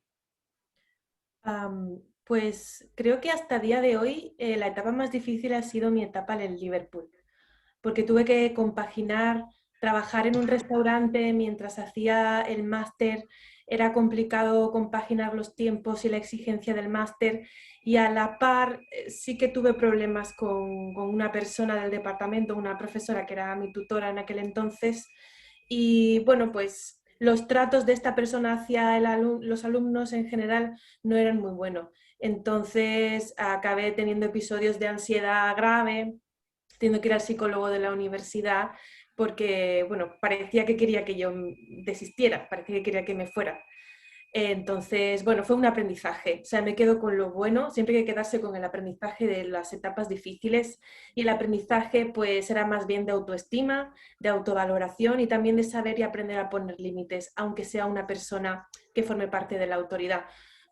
Pues creo que hasta día de hoy la etapa más difícil ha sido mi etapa en el Liverpool, porque tuve que compaginar, trabajar en un restaurante mientras hacía el máster, era complicado compaginar los tiempos y la exigencia del máster, y a la par sí que tuve problemas con una persona del departamento, una profesora que era mi tutora en aquel entonces, y bueno, pues los tratos de esta persona hacia los alumnos en general no eran muy buenos. Entonces acabé teniendo episodios de ansiedad grave, teniendo que ir al psicólogo de la universidad porque, bueno, parecía que quería que yo desistiera, parecía que quería que me fuera. Entonces, bueno, fue un aprendizaje. O sea, me quedo con lo bueno, siempre hay que quedarse con el aprendizaje de las etapas difíciles, y el aprendizaje pues era más bien de autoestima, de autovaloración y también de saber y aprender a poner límites, aunque sea una persona que forme parte de la autoridad.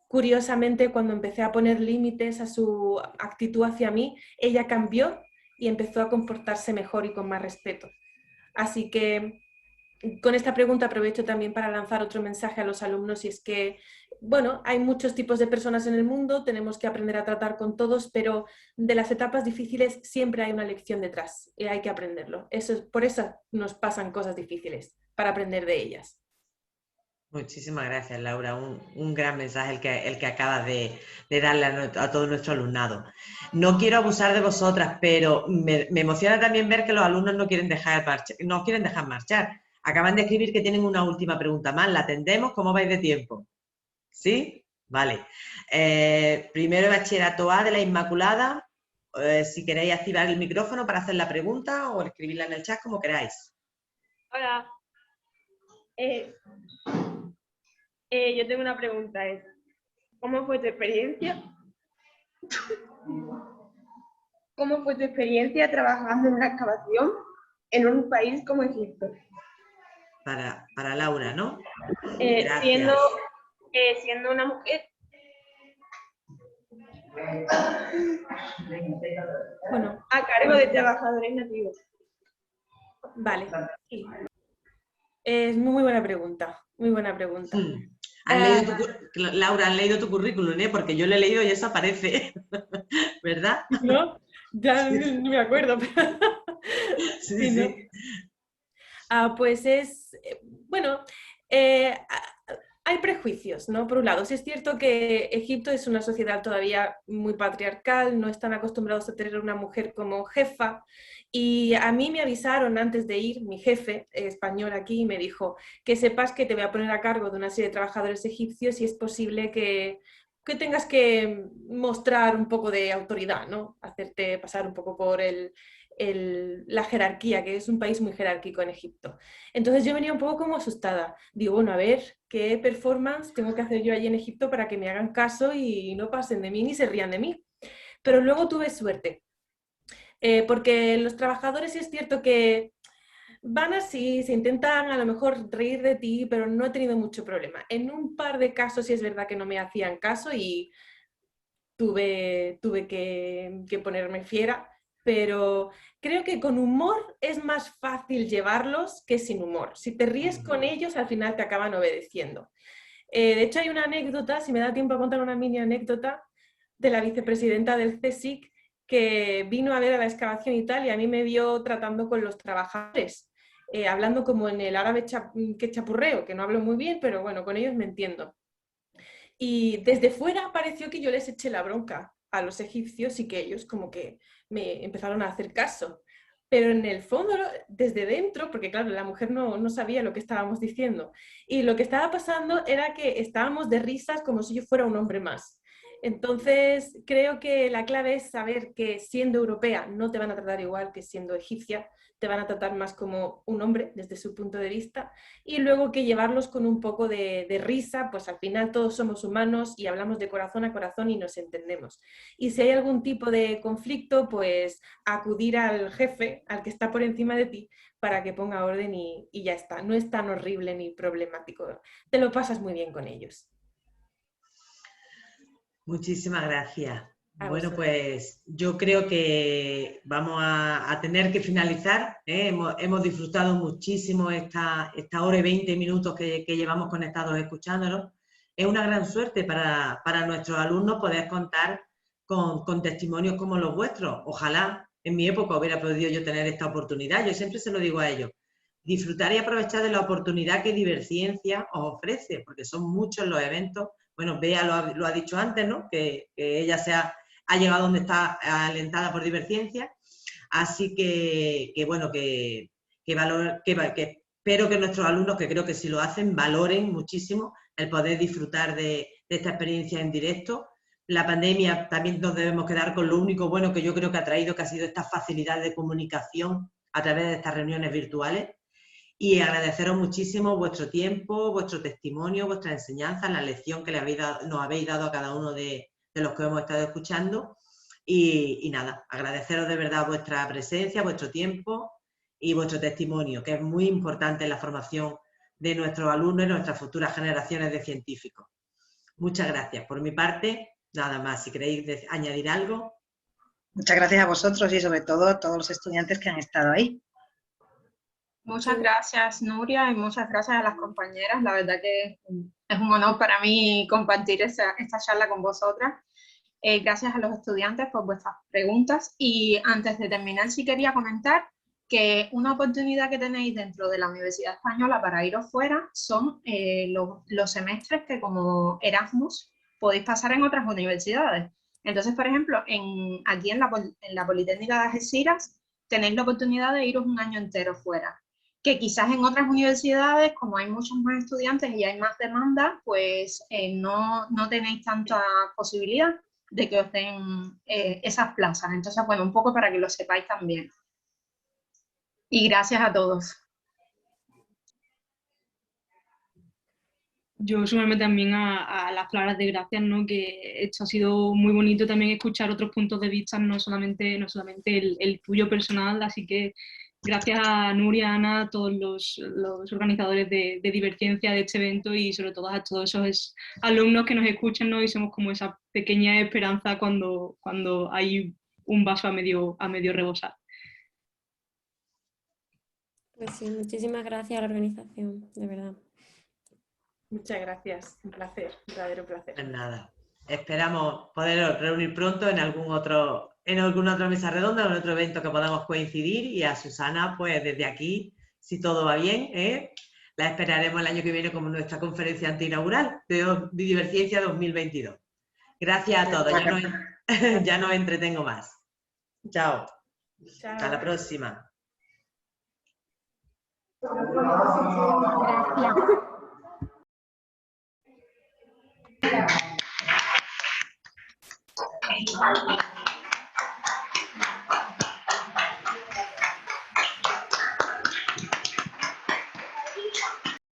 Curiosamente, cuando empecé a poner límites a su actitud hacia mí, ella cambió y empezó a comportarse mejor y con más respeto. Así que con esta pregunta aprovecho también para lanzar otro mensaje a los alumnos, y es que, bueno, hay muchos tipos de personas en el mundo, tenemos que aprender a tratar con todos, pero de las etapas difíciles siempre hay una lección detrás y hay que aprenderlo. Por eso nos pasan cosas difíciles, para aprender de ellas. Muchísimas gracias, Laura. Un gran mensaje el que acabas de darle a todo nuestro alumnado. No quiero abusar de vosotras, pero me emociona también ver que los alumnos no quieren dejar marchar. Acaban de escribir que tienen una última pregunta más. ¿La atendemos? ¿Cómo vais de tiempo? ¿Sí? Vale. Primero de bachillerato A de la Inmaculada. Si queréis activar el micrófono para hacer la pregunta o escribirla en el chat, como queráis. Hola. Yo tengo una pregunta. ¿Cómo fue tu experiencia? ¿Cómo fue tu experiencia trabajando en una excavación en un país como Egipto? Para Laura, ¿no? Siendo una mujer. Bueno, a cargo de trabajadores nativos. Vale. Sí. Es muy buena pregunta, muy buna pregunta. Laura, han leído tu currículum, ¿eh? Porque yo lo he leído y eso aparece, ¿verdad? ¿No? Ya no me acuerdo. Sí, ¿no? sí. Pues bueno, hay prejuicios, ¿no? Por un lado, sí es cierto que Egipto es una sociedad todavía muy patriarcal, no están acostumbrados a tener una mujer como jefa, y a mí me avisaron antes de ir, mi jefe español aquí me dijo que sepas que te voy a poner a cargo de una serie de trabajadores egipcios y es posible que tengas que mostrar un poco de autoridad, ¿no? Hacerte pasar un poco por la jerarquía, que es un país muy jerárquico en Egipto. Entonces yo venía un poco como asustada. Digo, bueno, a ver, ¿qué performance tengo que hacer yo allí en Egipto para que me hagan caso y no pasen de mí ni se rían de mí? Pero luego tuve suerte, porque los trabajadores es cierto que van así, se intentan a lo mejor reír de ti, pero no he tenido mucho problema. En un par de casos sí es verdad que no me hacían caso y tuve que ponerme fiera, pero creo que con humor es más fácil llevarlos que sin humor. Si te ríes con ellos, al final te acaban obedeciendo. De hecho, hay una anécdota, si me da tiempo a contar una mini anécdota, de la vicepresidenta del CSIC, que vino a ver a la excavación y tal, y a mí me vio tratando con los trabajadores, hablando como en el árabe que chapurreo, que no hablo muy bien, pero bueno, con ellos me entiendo. Y desde fuera pareció que yo les eché la bronca a los egipcios y que ellos como que me empezaron a hacer caso. Pero en el fondo, desde dentro, porque claro, la mujer no sabía lo que estábamos diciendo, y lo que estaba pasando era que estábamos de risas como si yo fuera un hombre más. Entonces, creo que la clave es saber que siendo europea no te van a tratar igual que siendo egipcia, te van a tratar más como un hombre desde su punto de vista, y luego que llevarlos con un poco de risa, pues al final todos somos humanos y hablamos de corazón a corazón y nos entendemos. Y si hay algún tipo de conflicto, pues acudir al jefe, al que está por encima de ti, para que ponga orden y ya está. No es tan horrible ni problemático. Te lo pasas muy bien con ellos. Muchísimas gracias. A Bueno, vosotros. pues yo creo que vamos a tener que finalizar, ¿eh? Hemos disfrutado muchísimo esta hora y 20 minutos que llevamos conectados escuchándonos. Es una gran suerte para nuestros alumnos poder contar con testimonios como los vuestros. Ojalá en mi época hubiera podido yo tener esta oportunidad. Yo siempre se lo digo a ellos. Disfrutar y aprovechar de la oportunidad que Diverciencia os ofrece, porque son muchos los eventos. Bueno, Bea lo ha dicho antes, ¿no? Que ella ha llegado donde está alentada por Diverciencia. Así que bueno, que espero que nuestros alumnos, que creo que si lo hacen, valoren muchísimo el poder disfrutar de esta experiencia en directo. La pandemia también nos debemos quedar con lo único bueno que yo creo que ha traído, que ha sido esta facilidad de comunicación a través de estas reuniones virtuales. Y agradeceros muchísimo vuestro tiempo, vuestro testimonio, vuestra enseñanza, la lección que nos habéis dado a cada uno de los que hemos estado escuchando. Y nada, agradeceros de verdad vuestra presencia, vuestro tiempo y vuestro testimonio, que es muy importante en la formación de nuestros alumnos y nuestras futuras generaciones de científicos. Muchas gracias. Por mi parte, nada más. Si queréis añadir algo. Muchas gracias a vosotros y sobre todo a todos los estudiantes que han estado ahí. Muchas gracias, Nuria, y muchas gracias a las compañeras. La verdad que es un honor para mí compartir esta charla con vosotras. Gracias a los estudiantes por vuestras preguntas. Y antes de terminar, sí quería comentar que una oportunidad que tenéis dentro de la Universidad Española para iros fuera son los semestres que como Erasmus podéis pasar en otras universidades. Entonces, por ejemplo, aquí en la Politécnica de Algeciras tenéis la oportunidad de iros un año entero fuera. Que quizás en otras universidades, como hay muchos más estudiantes y hay más demanda, pues no tenéis tanta posibilidad de que os den esas plazas. Entonces, bueno, un poco para que lo sepáis también. Y gracias a todos. Yo sumarme también a las palabras de gracias, ¿no? Que esto ha sido muy bonito también escuchar otros puntos de vista, no solamente el tuyo personal, así que gracias a Nuria, Ana, a todos los organizadores de Diverciencia de este evento y sobre todo a todos esos alumnos que nos escuchan, ¿no? Y somos como esa pequeña esperanza cuando hay un vaso a medio rebosar. Pues sí, muchísimas gracias a la organización, de verdad. Muchas gracias, un placer, un verdadero placer. Pues nada, esperamos poder reunir pronto en alguna otra mesa redonda o en otro evento que podamos coincidir, y a Susana, pues desde aquí, si todo va bien, la esperaremos el año que viene como nuestra conferencia inaugural de Diverciencia 2022. Gracias a todos, ya no entretengo más. Chao. Chao. Hasta la próxima. Gracias.